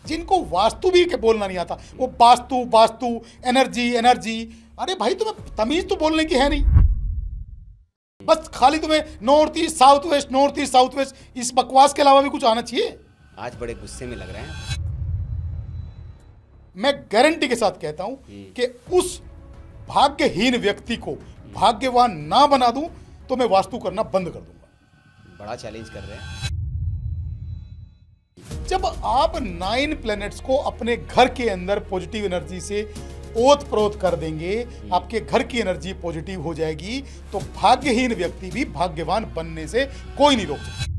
जिनको वास्तु भी के बोलना नहीं आता, वो वास्तु वास्तु एनर्जी एनर्जी। अरे भाई तुम्हें तमीज तो बोलने की है नहीं, बस खाली तुम्हें north east south west, north east south west, इस बकवास के अलावा भी कुछ आना चाहिए। आज बड़े गुस्से में लग रहे हैं। मैं गारंटी के साथ कहता हूं कि उस भाग्यहीन व्यक्ति को भाग्यवान ना बना दूं तो मैं वास्तु करना बंद कर दूंगा। बड़ा चैलेंज कर रहे हैं। जब आप 9 प्लैनेट्स को अपने घर के अंदर पॉजिटिव एनर्जी से ओत प्रोत कर देंगे, आपके घर की एनर्जी पॉजिटिव हो जाएगी, तो भाग्यहीन व्यक्ति भी भाग्यवान बनने से कोई नहीं रोक सकता।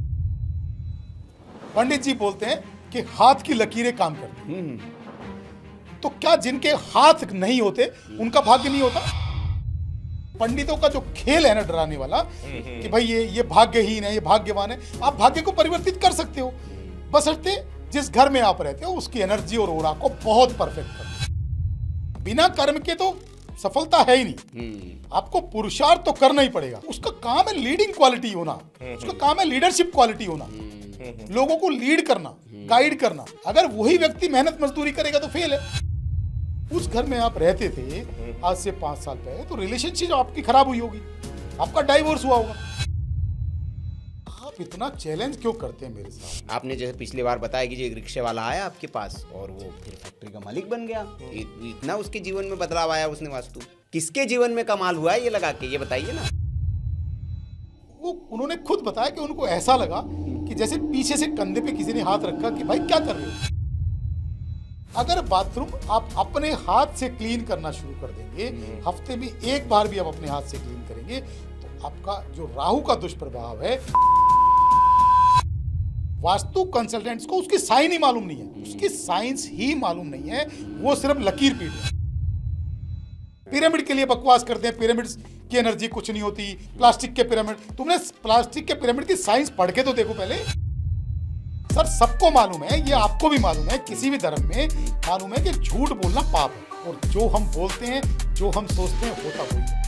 पंडित जी बोलते हैं कि हाथ की लकीरें काम करती हैं। तो क्या जिनके हाथ नहीं होते उनका भाग्य नहीं होता? पंडितों का जो खेल है ना डराने वाला कि भाई ये भाग्यहीन है, ये भाग्यवान है, आप भाग्य को परिवर्तित कर सकते हो, बशर्ते जिस घर में आप रहते हो उसकी एनर्जी और ऑरा को बहुत परफेक्ट कर। बिना कर्म के तो सफलता है ही नहीं। आपको पुरुषार्थ तो करना ही पड़ेगा। उसका काम है लीडिंग क्वालिटी होना, उसका काम है लीडरशिप क्वालिटी होना, लोगों को लीड करना, गाइड करना। अगर वही व्यक्ति मेहनत मजदूरी करेगा तो फेल है। उस घर में आप रहते थे आज से 5 साल पहले, तो रिलेशनशिप आपकी खराब हुई होगी, आपका डाइवोर्स हुआ होगा। आप इतना चैलेंज क्यों करते हैं मेरे साथ? आपने जैसे पिछली बार बताया कि जो एक रिक्शे वाला आया आपके पास और वो फिर फैक्ट्री का मालिक बन गया, इतना उसके जीवन में बदलाव आया उसने वास्तु। किसके जीवन में कमाल हुआ है ये लगा के, ये बताइए ना। वो उन्होंने खुद बताया कि उनको ऐसा लगा कि जैसे पीछे से कंधे पे किसी ने हाथ रखा कि भाई क्या कर रहे हो। अगर बाथरूम आप अपने हाथ से क्लीन करना शुरू कर देंगे, हफ्ते में एक बार भी आप अपने हाथ से क्लीन करेंगे, तो आपका जो राहु का दुष्प्रभाव है, वास्तु कंसल्टेंट्स को उसकी साइन ही मालूम नहीं है, उसकी साइंस ही मालूम नहीं है, वो सिर्फ लकीर पीट है। पिरामिड के लिए बकवास करते हैं, पिरामिड की एनर्जी कुछ नहीं होती, प्लास्टिक के पिरामिड। तुमने प्लास्टिक के पिरामिड की साइंस पढ़ के तो देखो पहले। सर सबको मालूम है, ये आपको भी मालूम है, किसी भी धर्म में मालूम है कि झूठ बोलना पाप है, और जो हम बोलते हैं, जो हम सोचते हैं, होता वही है।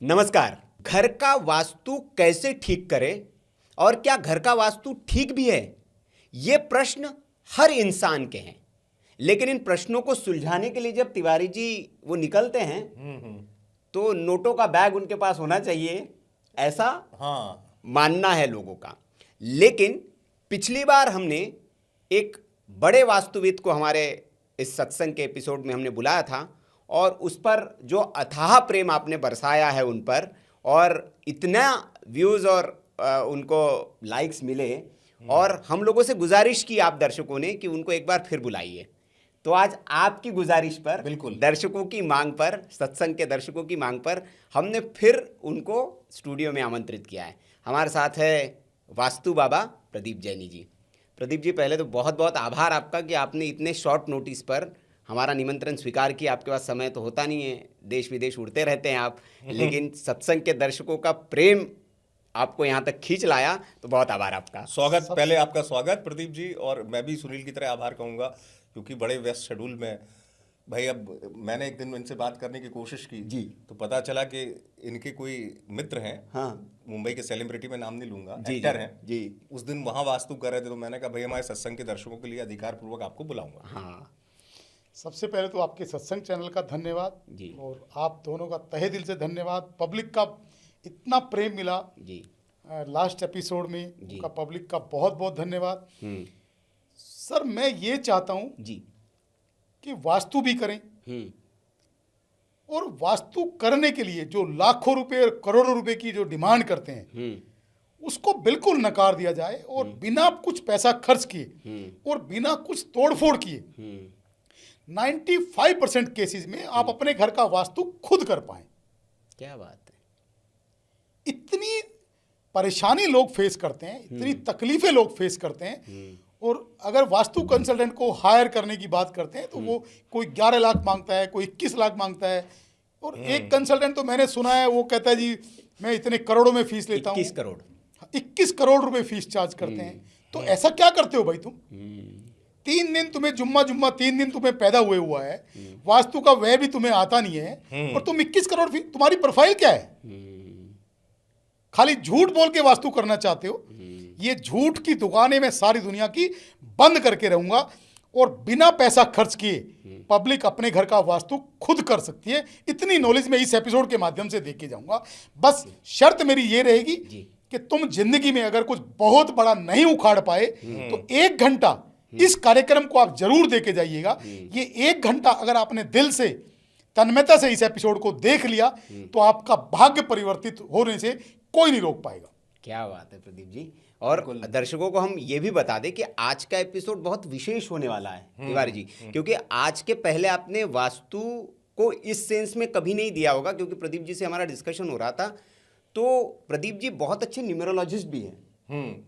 नमस्कार। घर का वास्तु कैसे ठीक करें और क्या घर का वास्तु ठीक भी है, ये प्रश्न हर इंसान के हैं। लेकिन इन प्रश्नों को सुलझाने के लिए जब तिवारी जी वो निकलते हैं तो नोटों का बैग उनके पास होना चाहिए, ऐसा मानना है लोगों का। लेकिन पिछली बार हमने एक बड़े वास्तुविद को हमारे इस सत्संग के एपिसोड में हमने बुलाया था, और उस पर जो अथाह प्रेम आपने बरसाया है उन पर, और इतना व्यूज़ और उनको लाइक्स मिले, और हम लोगों से गुजारिश की आप दर्शकों ने कि उनको एक बार फिर बुलाइए। तो आज आपकी गुजारिश पर, बिल्कुल दर्शकों की मांग पर, सत्संग के दर्शकों की मांग पर, हमने फिर उनको स्टूडियो में आमंत्रित किया है। हमारे साथ है वास्तु बाबा प्रदीप जैनी जी। प्रदीप जी, पहले तो बहुत बहुत आभार आपका कि आपने इतने शॉर्ट नोटिस पर हमारा निमंत्रण स्वीकार किया। आपके पास समय तो होता नहीं है, देश विदेश उड़ते रहते हैं आप, लेकिन सत्संग के दर्शकों का प्रेम आपको यहाँ तक खींच लाया, तो बहुत आभार आपका। स्वागत, पहले आपका स्वागत प्रदीप जी। और मैं भी सुनील की तरह आभार कहूँगा, क्योंकि बड़े व्यस्त शेड्यूल में भाई, अब मैंने एक दिन इनसे बात करने की कोशिश की जी, तो पता चला कि इनके कोई मित्र हैं, मुंबई के सेलिब्रिटी, में नाम नहीं लूंगा, एक्टर हैं जी। उस दिन वहाँ वास्तु कर रहे थे, तो मैंने कहा भाई हमारे सत्संग के दर्शकों के लिए अधिकार पूर्वक आपको बुलाऊंगा। हाँ, सबसे पहले तो आपके सत्संग चैनल का धन्यवाद जी, और आप दोनों का तहे दिल से धन्यवाद। पब्लिक का इतना प्रेम मिला जी लास्ट एपिसोड में, उनका पब्लिक का बहुत बहुत धन्यवाद। सर मैं ये चाहता हूँ जी कि वास्तु भी करें, और वास्तु करने के लिए जो लाखों रुपए और करोड़ों रुपए की जो डिमांड करते हैं, उसको बिल्कुल नकार दिया जाए, और बिना कुछ पैसा खर्च किए और बिना कुछ तोड़फोड़ किए 95% केसेस में आप अपने घर का वास्तु खुद कर पाएं। क्या बात है। इतनी परेशानी लोग फेस करते हैं, इतनी तकलीफें लोग फेस करते हैं, और अगर वास्तु कंसल्टेंट को हायर करने की बात करते हैं तो वो कोई 11 लाख मांगता है, कोई 21 लाख मांगता है, और एक कंसल्टेंट तो मैंने सुना है वो कहता है जी मैं इतने करोड़ों में फीस लेता हूँ। 21 करोड़ रुपए फीस चार्ज करते हैं। तो ऐसा क्या करते हो भाई तुम? 3 दिन तुम्हें जुम्मा 3 दिन तुम्हें पैदा हुए हुआ है, वास्तु का वह भी तुम्हें आता नहीं है, और तुम 21 करोड़ तुम्हारी प्रोफाइल क्या है? खाली झूठ बोल के वास्तु करना चाहते हो। ये झूठ की दुकानें मैं सारी दुनिया की बंद करके रहूंगा, और बिना पैसा खर्च किए पब्लिक अपने घर का वास्तु खुद कर सकती है। इतनी नॉलेज मैं इस एपिसोड के माध्यम से देके जाऊंगा। बस शर्त मेरी ये रहेगी कि तुम जिंदगी में अगर कुछ बहुत बड़ा नहीं उखाड़ पाए तो 1 घंटा इस कार्यक्रम को आप जरूर देके जाइएगा। ये 1 घंटा अगर आपने दिल से तन्मयता से इस एपिसोड को देख लिया तो आपका भाग्य परिवर्तित होने से कोई नहीं रोक पाएगा। क्या बात है प्रदीप जी। और दर्शकों को हम ये भी बता दें कि आज का एपिसोड बहुत विशेष होने वाला है तिवारी जी, क्योंकि आज के पहले आपने वास्तु को इस सेंस में कभी नहीं दिया होगा, क्योंकि प्रदीप जी से हमारा डिस्कशन हो रहा था तो प्रदीप जी बहुत अच्छे न्यूमरोलॉजिस्ट भी हैं।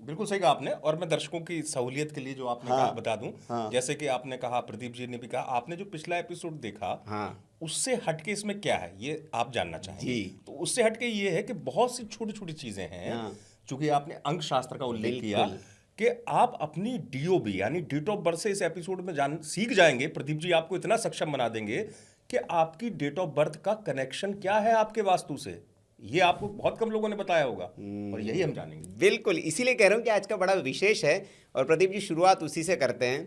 बिल्कुल सही कहा आपने। और मैं दर्शकों की सहूलियत के लिए जो आपने कहा बता दूं, जैसे कि आपने कहा, प्रदीप जी ने भी कहा, आपने जो पिछला एपिसोड देखा उससे हटके इसमें क्या है ये आप जानना चाहेंगे। तो उससे हटके ये है कि बहुत सी छोटी छोटी चीजें हैं, चूंकि आपने अंक शास्त्र का उल्लेख किया कि आप अपनी डीओबी यानी डेट ऑफ बर्थ से इस एपिसोड में सीख जाएंगे। प्रदीप जी आपको इतना सक्षम बना देंगे कि आपकी डेट ऑफ बर्थ का कनेक्शन क्या है आपके वास्तु से, ये आपको बहुत कम लोगों ने बताया होगा, और यही हम जानेंगे। बिल्कुल, इसीलिए कह रहा हूँ कि आज का बड़ा विशेष है। और प्रदीप जी शुरुआत उसी से करते हैं।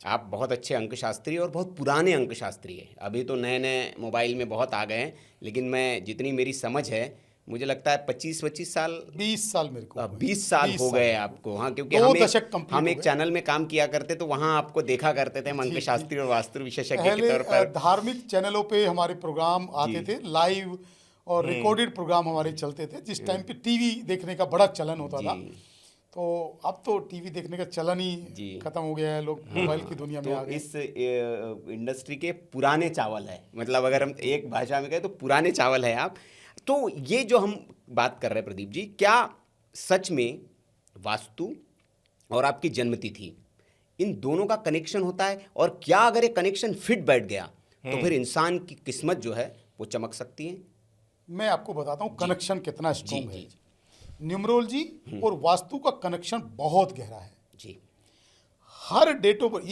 आप बहुत अच्छे अंकशास्त्री और बहुत पुराने अंकशास्त्री हैं। अभी तो नए नए मोबाइल में बहुत आ गए हैं, लेकिन मैं जितनी मेरी समझ है मुझे लगता है 25 साल 20 साल मेरे को 20 साल हो गए आपको। हाँ, क्योंकि हम एक चैनल में काम किया करते तो वहाँ आपको देखा करते थे हम अंकशास्त्री और वास्तु विशेषज्ञ के तौर पर। धार्मिक चैनलों पे हमारे प्रोग्राम आते थे, लाइव और रिकॉर्डेड प्रोग्राम हमारे चलते थे, जिस टाइम पे टीवी देखने का बड़ा चलन होता था। तो अब तो टीवी देखने का चलन ही खत्म हो गया है, लोग मोबाइल की दुनिया में आ गए। इस इंडस्ट्री के पुराने चावल है, मतलब अगर हम एक भाषा में कहें तो पुराने चावल है आप। तो ये जो हम बात कर रहे हैं प्रदीप जी, क्या सच में वास्तु और आपकी जन्मतिथि इन दोनों का कनेक्शन होता है? और क्या अगर ये कनेक्शन फिट बैठ गया तो फिर इंसान की किस्मत जो है वो चमक सकती है? मैं आपको बताता हूँ कनेक्शन कितना स्ट्रॉन्ग है। न्यूमरोलॉजी और वास्तु का कनेक्शन बहुत गहरा है जी। हर डेटों पर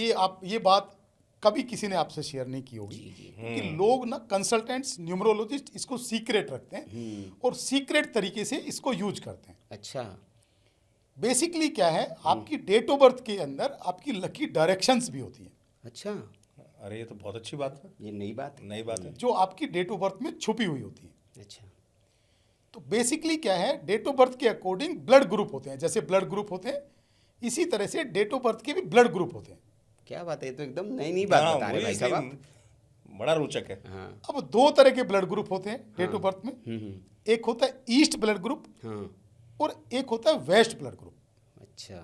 ये बात कभी किसी ने आपसे शेयर नहीं की होगी कि लोग ना कंसल्टेंट्स न्यूमरोलॉजिस्ट इसको सीक्रेट रखते हैं और सीक्रेट तरीके से इसको यूज करते हैं। अच्छा, बेसिकली क्या है, आपकी डेट ऑफ बर्थ के अंदर आपकी लकी डायरेक्शंस भी होती हैं। अच्छा, अरे ये तो बहुत अच्छी बात है, ये नई बात है जो आपकी डेट ऑफ बर्थ में छुपी हुई होती है। अच्छा, तो बेसिकली क्या है, डेट ऑफ बर्थ के अकॉर्डिंग ब्लड ग्रुप होते हैं। जैसे ब्लड ग्रुप होते हैं, इसी तरह से डेट ऑफ बर्थ के भी ब्लड ग्रुप होते हैं। क्या बात है, ये तो एकदम नई बात बता रहे भाई साहब आप। बड़ा रोचक है। अब 2 तरह के ब्लड ग्रुप होते हैं डेट ऑफ बर्थ में। एक होता है ईस्ट ब्लड ग्रुप और एक होता है वेस्ट ब्लड ग्रुप। अच्छा,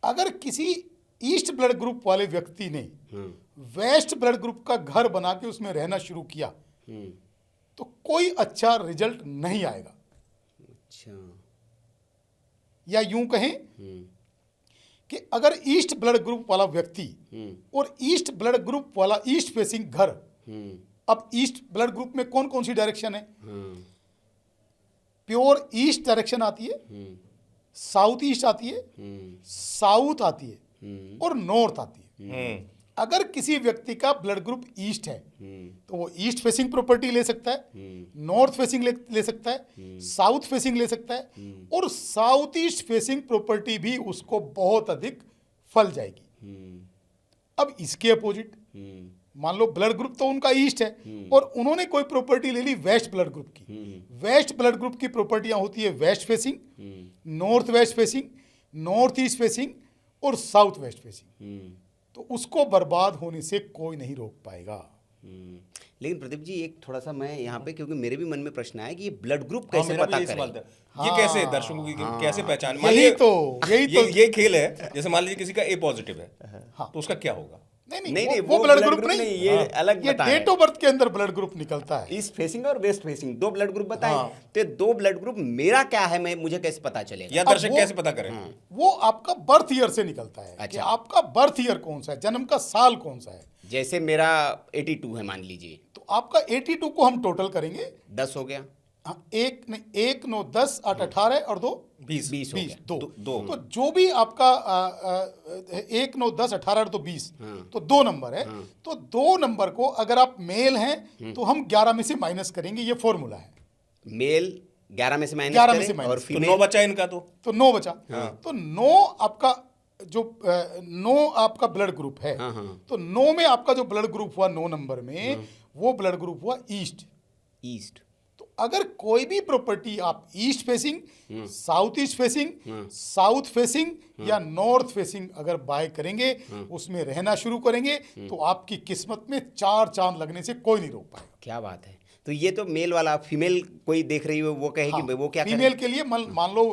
अगर किसी ईस्ट ब्लड ग्रुप वाले व्यक्ति ने वेस्ट ब्लड ग्रुप का घर बना के उसमें रहना शुरू किया तो कोई अच्छा रिजल्ट नहीं आएगा। अच्छा, या यूं कहें कि अगर ईस्ट ब्लड ग्रुप वाला व्यक्ति और ईस्ट ब्लड ग्रुप वाला ईस्ट फेसिंग घर, अब ईस्ट ब्लड ग्रुप में कौन कौन सी डायरेक्शन है? प्योर ईस्ट डायरेक्शन आती है, साउथ ईस्ट आती है, साउथ आती है और नॉर्थ आती है। अगर किसी व्यक्ति का ब्लड ग्रुप ईस्ट है तो वो ईस्ट फेसिंग प्रॉपर्टी ले सकता है, नॉर्थ फेसिंग ले सकता है, साउथ फेसिंग ले सकता है, और साउथ ईस्ट फेसिंग प्रॉपर्टी भी उसको बहुत अधिक फल जाएगी। अब इसके अपोजिट मान लो ब्लड ग्रुप तो उनका ईस्ट है और उन्होंने कोई प्रॉपर्टी ले ली वेस्ट ब्लड ग्रुप की। वेस्ट ब्लड ग्रुप की प्रॉपर्टियां होती है waste facing, north west facing, north east facing और साउथ वेस्ट फेसिंग। तो उसको बर्बाद होने से कोई नहीं रोक पाएगा। लेकिन प्रदीप जी एक थोड़ा सा मैं यहाँ पे, क्योंकि मेरे भी मन में प्रश्न आया कि ये ब्लड ग्रुप कैसे पता करें? ये कैसे दर्शकों की कैसे पहचान? यही ये खेल है। जैसे मान लीजिए किसी का ए पॉजिटिव है तो उसका क्या होगा? नहीं, वो ब्लड ग्रुप नहीं, ये अलग ये डेट ऑफ बर्थ के अंदर ब्लड ग्रुप निकलता है। ईस्ट फेसिंग और वेस्ट फेसिंग 2 ब्लड ग्रुप बताएं। तो 2 ब्लड ग्रुप मेरा क्या है, मैं मुझे कैसे पता चलेगा? या दर्शक कैसे पता करें? वो आपका बर्थ ईयर से निकलता है। कि आपका बर्थ ईयर कौन सा है, जन्म का साल कौन सा है। जैसे मेरा 82 है मान लीजिए, तो आपका 82 को हम टोटल करेंगे, 10 हो गया। हाँ, एक नहीं, 1 9 10 8 18 और 2 20 20 हो 20 गया। दो दो। तो जो भी आपका 1 9 10 18 और 2 20 तो 2 नंबर है। तो 2 नंबर को अगर आप मेल हैं तो हम 11 में से माइनस करेंगे, ये फॉर्मूला है। मेल 11 में से माइनस 11 में से करें माइनस और करें। तो 9 फीमेल बचा इनका तो 9 बचा। तो 9 आपका जो 9 आपका ब्लड ग्रुप है। हाँ, हाँ। तो 9 में आपका जो ब्लड ग्रुप हुआ 9 नंबर में, वो ब्लड ग्रुप हुआ ईस्ट। ईस्ट। तो अगर कोई भी प्रॉपर्टी आप east facing, south east facing, south facing या नॉर्थ फेसिंग अगर बाय करेंगे, उसमें रहना शुरू करेंगे, तो आपकी किस्मत में 4 चांद लगने से कोई नहीं रोक पाएगा। क्या बात है। तो ये तो मेल वाला, फीमेल कोई देख रही हो वो कहेगी हाँ, वो क्या करे? फीमेल के लिए मान लो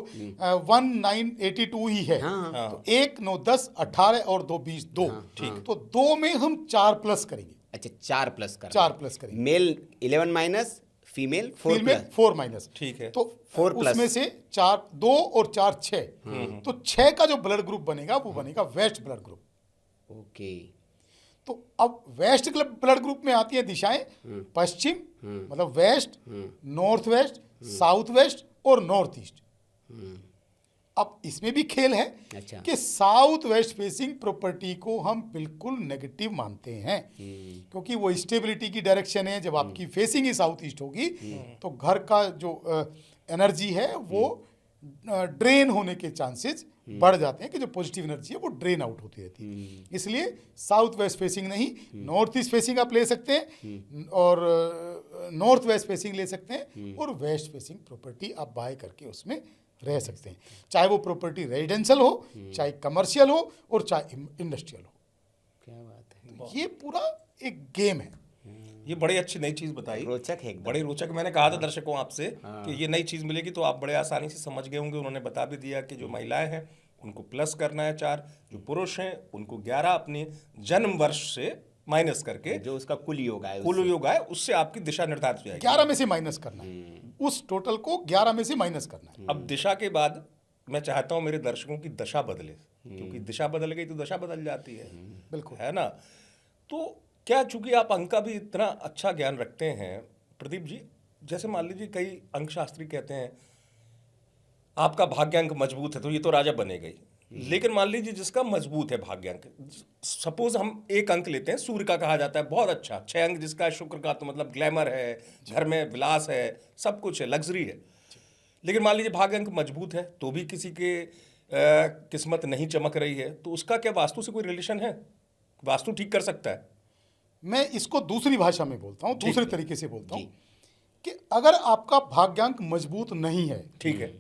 1982 ही है। हाँ। तो 1 9 10 18 और 2 20 2 ठीक। तो 2 में हम 4 प्लस करेंगे। अच्छा, 4 प्लस कर 4 प्लस करेंगे। Male 11 minus, female 4 female plus. 4 minus. ठीक है। तो 4 प्लस। उसमें से 4 2 और 4 6। तो 6 का जो ब्लड ग्रुप बनेगा वो बनेगा वेस्ट ब्लड ग्रुप। ओके। तो अब वेस्ट ब्लड ग्रुप में आती है दिशाएं पश्चिम, मतलब west, north west, south west और नॉर्थ ईस्ट। अब इसमें भी खेल है अच्छा। कि साउथ वेस्ट फेसिंग प्रॉपर्टी को हम बिल्कुल नेगेटिव मानते हैं, क्योंकि वो स्टेबिलिटी की डायरेक्शन है। जब आपकी फेसिंग ही साउथ ईस्ट होगी तो घर का जो एनर्जी है वो ड्रेन होने के चांसेस बढ़ जाते हैं, कि जो पॉजिटिव एनर्जी है वो ड्रेन आउट होती रहती है। इसलिए साउथ वेस्ट फेसिंग नहीं, नॉर्थ ईस्ट फेसिंग आप ले सकते हैं और नॉर्थ वेस्ट फेसिंग ले सकते हैं, और वेस्ट फेसिंग प्रॉपर्टी आप बाय करके उसमें रह सकते हैं, चाहे वो प्रॉपर्टी रेजिडेंशियल हो, चाहे कमर्शियल हो और चाहे इंडस्ट्रियल हो। क्या बात है। तो ये पूरा एक गेम है। ये बड़ी अच्छी नई चीज बताई, रोचक है एकदम। बड़ी रोचक। मैंने कहा था दर्शकों आपसे कि ये नई चीज मिलेगी, तो आप बड़े आसानी से समझ गए होंगे। उन्होंने बता भी दिया कि जो महिलाएं हैं उनको प्लस करना है 4, जो पुरुष हैं उनको 11 अपने जन्म वर्ष से माइनस करके, जो उसका कुल योग है कुल योग है उससे आपकी दिशा निर्धारित हो जाएगी। 11 में से माइनस करना है, उस टोटल को 11 में से माइनस करना है। अब दिशा के बाद मैं चाहता हूं मेरे दर्शकों की दशा बदले, क्योंकि दिशा बदल गई तो दशा बदल जाती है। बिल्कुल। है ना। तो क्या, चूंकि आप अंक का भी इतना अच्छा ज्ञान रखते हैं प्रदीप जी, जैसे मान लीजिए कई अंकशास्त्री कहते हैं आपका भाग्यांक मजबूत है तो ये तो राजा बनेगा ही, लेकिन मान लीजिए जिसका मजबूत है भाग्यांक, सपोज हम एक अंक लेते हैं, सूर्य का कहा जाता है बहुत अच्छा, 6 अंक जिसका है शुक्र का, तो मतलब ग्लैमर है, घर में विलास है, सब कुछ है, लग्जरी है। लेकिन मान लीजिए भाग्यांक मजबूत है तो भी किसी के किस्मत नहीं चमक रही है, तो उसका क्या वास्तु से कोई रिलेशन है? वास्तु ठीक कर सकता है? मैं इसको दूसरी भाषा में बोलता हूँ, दूसरे तरीके से बोलता हूँ कि अगर आपका भाग्यांक मजबूत नहीं है, ठीक है,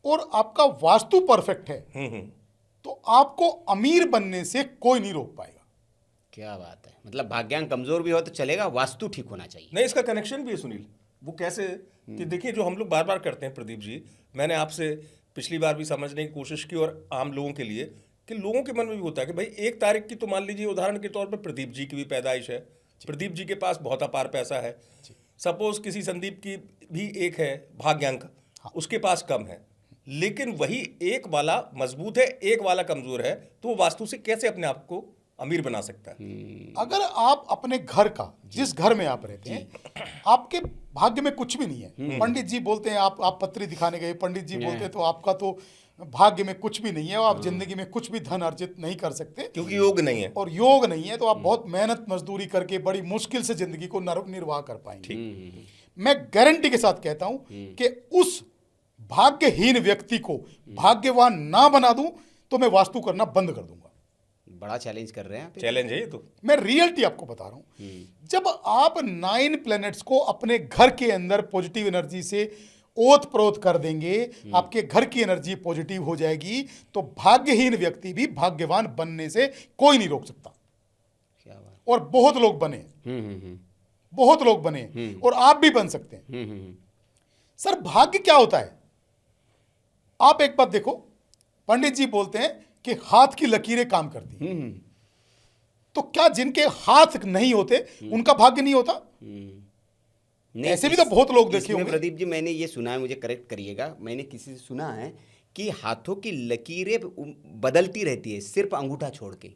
और आपका वास्तु परफेक्ट है, तो आपको अमीर बनने से कोई नहीं रोक पाएगा। क्या बात है। मतलब भाग्यांक कमजोर भी हो तो चलेगा, वास्तु ठीक होना चाहिए। नहीं, इसका कनेक्शन भी है सुनील। वो कैसे कि देखिए, जो हम लोग बार बार करते हैं प्रदीप जी, मैंने आपसे पिछली बार भी समझने की कोशिश की, और आम लोगों के लिए, कि लोगों के मन में भी होता है कि भाई 1 तारीख की, तो मान लीजिए उदाहरण के तौर पर प्रदीप जी की भी पैदाइश है, प्रदीप जी के पास बहुत अपार पैसा है, सपोज किसी संदीप की भी 1 है भाग्यांक, उसके पास कम है, लेकिन वही एक वाला मजबूत है, एक वाला कमजोर है, तो वो वास्तु से कैसे अपने आप को अमीर बना सकता है? अगर आप अपने घर का, जिस घर में आप रहते हैं, आपके भाग्य में कुछ भी नहीं है, पंडित जी बोलते हैं, आप पत्री दिखाने गए, पंडित जी बोलते हैं तो आपका तो भाग्य में कुछ भी नहीं है, और आप जिंदगी में कुछ भी धन अर्जित नहीं कर सकते, क्योंकि योग नहीं है, और योग नहीं है, तो आप बहुत मेहनत मजदूरी करके बड़ी मुश्किल से जिंदगी को निर्वाह कर पाएंगे। मैं गारंटी के साथ कहता हूं कि उस भाग्यहीन व्यक्ति को भाग्यवान ना बना दूं तो मैं वास्तु करना बंद कर दूंगा। बड़ा चैलेंज कर रहे हैं आप। चैलेंज है ये तो। मैं रियलिटी आपको बता रहा हूं। जब आप 9 प्लैनेट्स को अपने घर के अंदर पॉजिटिव एनर्जी से ओत प्रोत कर देंगे, आपके घर की एनर्जी पॉजिटिव हो जाएगी, तो भाग्यहीन व्यक्ति भी भाग्यवान बनने से कोई नहीं रोक सकता। क्या बात। और बहुत लोग बने, बहुत लोग बने, और आप भी बन सकते हैं। सर, भाग्य क्या होता है? आप एक बात देखो, पंडित जी बोलते हैं कि हाथ की लकीरें काम करती हैं, तो क्या जिनके हाथ नहीं होते उनका भाग्य नहीं होता? नहीं, ऐसे भी तो बहुत लोग देखे इसमें होंगे। प्रदीप जी मैंने ये सुना है, मुझे करेक्ट करिएगा, मैंने किसी से सुना है कि हाथों की लकीरें बदलती रहती है सिर्फ अंगूठा छोड़ के।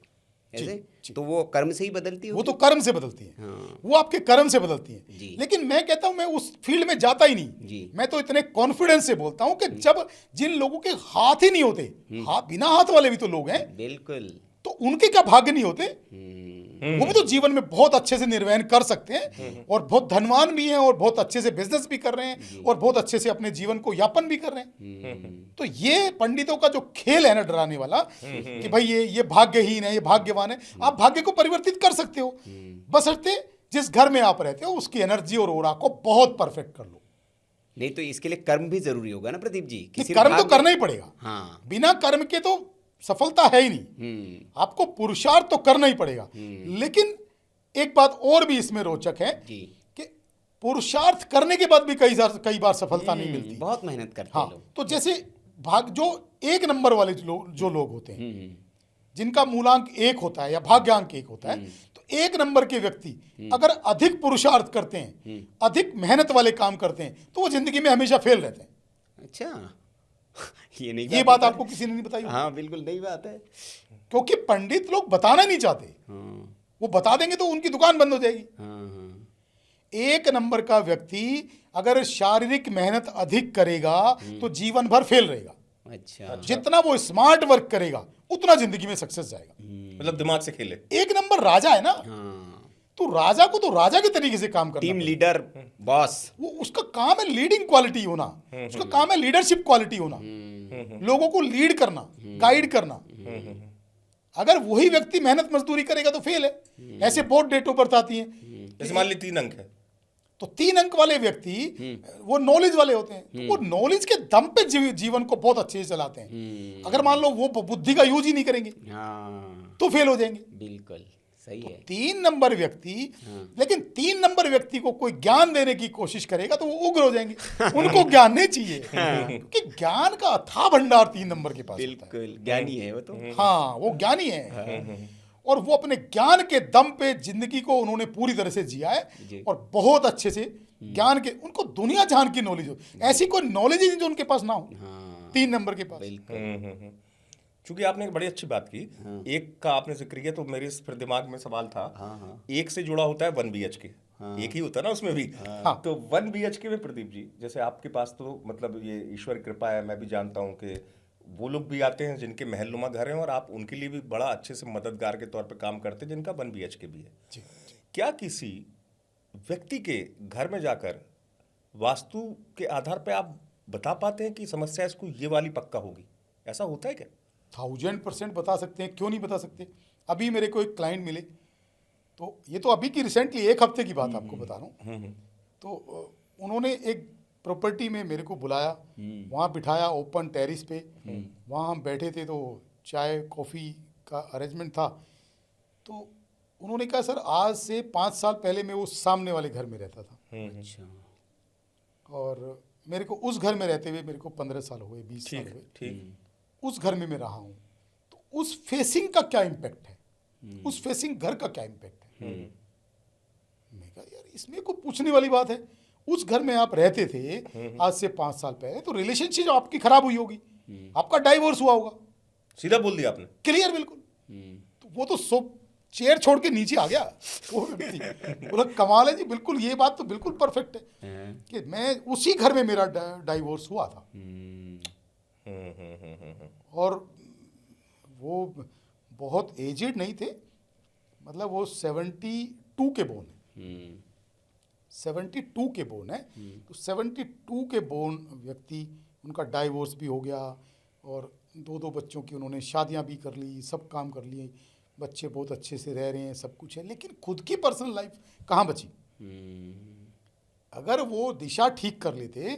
ऐसे तो वो कर्म से ही बदलती है। वो तो कर्म से बदलती है, हाँ। वो आपके कर्म से बदलती है। जी। लेकिन मैं कहता हूं मैं उस फील्ड में जाता ही जी। नहीं। मैं तो इतने कॉन्फिडेंस से बोलता हूं कि जब जिन लोगों के हाथ ही नहीं होते, बिना हाथ वाले भी तो लोग हैं, बिल्कुल। तो उनके क्या भाग्य नहीं होते? वो भी तो जीवन में बहुत अच्छे से निर्वहन कर सकते हैं और बहुत धनवान भी हैं और बहुत अच्छे से बिजनेस भी कर रहे हैं और बहुत अच्छे से अपने जीवन को यापन भी कर रहे हैं। तो ये पंडितों का जो खेल है ना डराने वाला, कि भाई ये भाग्यहीन है, ये भाग्यवान है, आप भाग्य को परिवर्तित कर सकते हो, बशर्ते जिस घर में आप रहते हो उसकी एनर्जी और ओरा को बहुत परफेक्ट कर लो। नहीं तो इसके लिए कर्म भी जरूरी होगा ना प्रदीप जी। कि कर्म तो करना ही पड़ेगा। हाँ। बिना कर्म के तो सफलता है ही नहीं। आपको पुरुषार्थ तो करना ही पड़ेगा। लेकिन एक बात और भी इसमें रोचक है जी। कि पुरुषार्थ करने के बाद भी कई बार सफलता नहीं मिलती। बहुत मेहनत करते हाँ, हैं लोग। तो जैसे जो एक नंबर वाले जो लोग होते हैं, जिनका मूलांक 1 होता है या भाग्यांक 1 होता है, तो 1 नंबर के व्यक्ति अगर अधिक पुरुषार्थ करते हैं, अधिक मेहनत वाले काम करते हैं, तो वो जिंदगी में हमेशा फेल रहते हैं। अच्छा। ये ये बात आपको किसी ने नहीं बताई? हाँ बिल्कुल नई बात है। क्योंकि पंडित लोग बताना नहीं चाहते। वो बता देंगे तो उनकी दुकान बंद हो जाएगी। 1 नंबर का व्यक्ति अगर शारीरिक मेहनत अधिक करेगा तो जीवन भर फेल रहेगा। अच्छा। जितना वो स्मार्ट वर्क करेगा उतना जिंदगी में सक्सेस जाएगा। मतलब दिमाग से खेले। 1 नंबर राजा है ना, तो राजा को तो राजा के तरीके से काम करना, टीम लीडर, बॉस, वो उसका काम है लीडिंग क्वालिटी होना, उसका काम है लीडरशिप क्वालिटी होना, लोगों को लीड करना, गाइड करना। अगर वही व्यक्ति मेहनत मजदूरी करेगा तो फेल है। ऐसे बहुत डेट ऑफ बर्थ आती हैं। जैसे मान ली 3 अंक है, तो 3 अंक वाले व्यक्ति वो नॉलेज वाले होते हैं, तो वो नॉलेज के दम पे जीवन को बहुत अच्छे से चलाते हैं। अगर मान लो वो बुद्धि का यूज ही नहीं करेंगे तो फेल हो जाएंगे। बिल्कुल सही है। 3 नंबर व्यक्ति, लेकिन 3 नंबर व्यक्ति को कोई ज्ञान देने की कोशिश करेगा तो वो उग्र हो जाएंगे। उनको ज्ञान नहीं चाहिए, क्योंकि ज्ञान का अथाह भंडार 3 नंबर के पास होता है। बिल्कुल ज्ञानी है वो तो। हाँ, वो ज्ञानी है और वो अपने ज्ञान के दम पे जिंदगी को उन्होंने पूरी तरह से जिया है और बहुत अच्छे से ज्ञान के, उनको दुनिया जहान की नॉलेज हो। ऐसी कोई नॉलेज ही नहीं जो उनके पास ना हो 3 नंबर के पास। चूंकि आपने एक बड़ी अच्छी बात की, 1 का आपने जिक्र किया तो मेरे फिर दिमाग में सवाल था। 1 से जुड़ा होता है 1 BHK, एक ही होता है ना उसमें भी। तो 1 BHK में प्रदीप जी, जैसे आपके पास तो मतलब ये ईश्वर कृपा है, मैं भी जानता हूँ कि वो लोग भी आते हैं जिनके महलनुमा घर हैं और आप उनके लिए भी बड़ा अच्छे से मददगार के तौर पे काम करते हैं, जिनका 1 BHK भी है। जी। क्या किसी व्यक्ति के घर में जाकर वास्तु के आधार पे आप बता पाते हैं कि समस्या इसको ये वाली पक्का होगी? ऐसा होता है क्या? 1000% बता सकते हैं, क्यों नहीं बता सकते। अभी मेरे को एक क्लाइंट मिले, तो ये तो अभी की रिसेंटली 1 हफ्ते की बात आपको बता रहा हूँ। तो उन्होंने एक प्रॉपर्टी में मेरे को बुलाया, वहाँ बिठाया ओपन टेरिस पे, वहाँ हम बैठे थे, तो चाय कॉफ़ी का अरेंजमेंट था। तो उन्होंने कहा सर आज से 5 साल पहले मैं उस सामने वाले घर में रहता था। अच्छा। और मेरे को उस घर में रहते हुए मेरे को 15 साल हुए, 20 साल हुए। ठीक। उस घर में मैं रहा हूँ, तो उस फेसिंग का क्या इम्पैक्ट है, उस फेसिंग घर का क्या इम्पैक्ट है। मैं कहा यार इसमें कोई पूछने वाली बात है। उस घर में आप रहते थे आज से 5 साल पहले, तो रिलेशनशिप आपकी खराब हुई होगी, आपका डाइवोर्स हुआ होगा। सीधा बोल दिया आपने, क्लियर बिल्कुल। तो वो तो सब चेयर छोड़ के नीचे आ गया वो व्यक्ति, बोला कमाल है जी, बिल्कुल ये बात तो बिल्कुल परफेक्ट है कि मैं उसी घर में मेरा डाइवोर्स हुआ था। और वो बहुत एजेड नहीं थे, मतलब वो 72 के बोन है, 72 के बोन है। तो 72 के बोन व्यक्ति, उनका डाइवोर्स भी हो गया और 2 बच्चों की उन्होंने शादियां भी कर ली, सब काम कर लिए, बच्चे बहुत अच्छे से रह रहे हैं, सब कुछ है, लेकिन खुद की पर्सनल लाइफ कहाँ बची। अगर वो दिशा ठीक कर लेते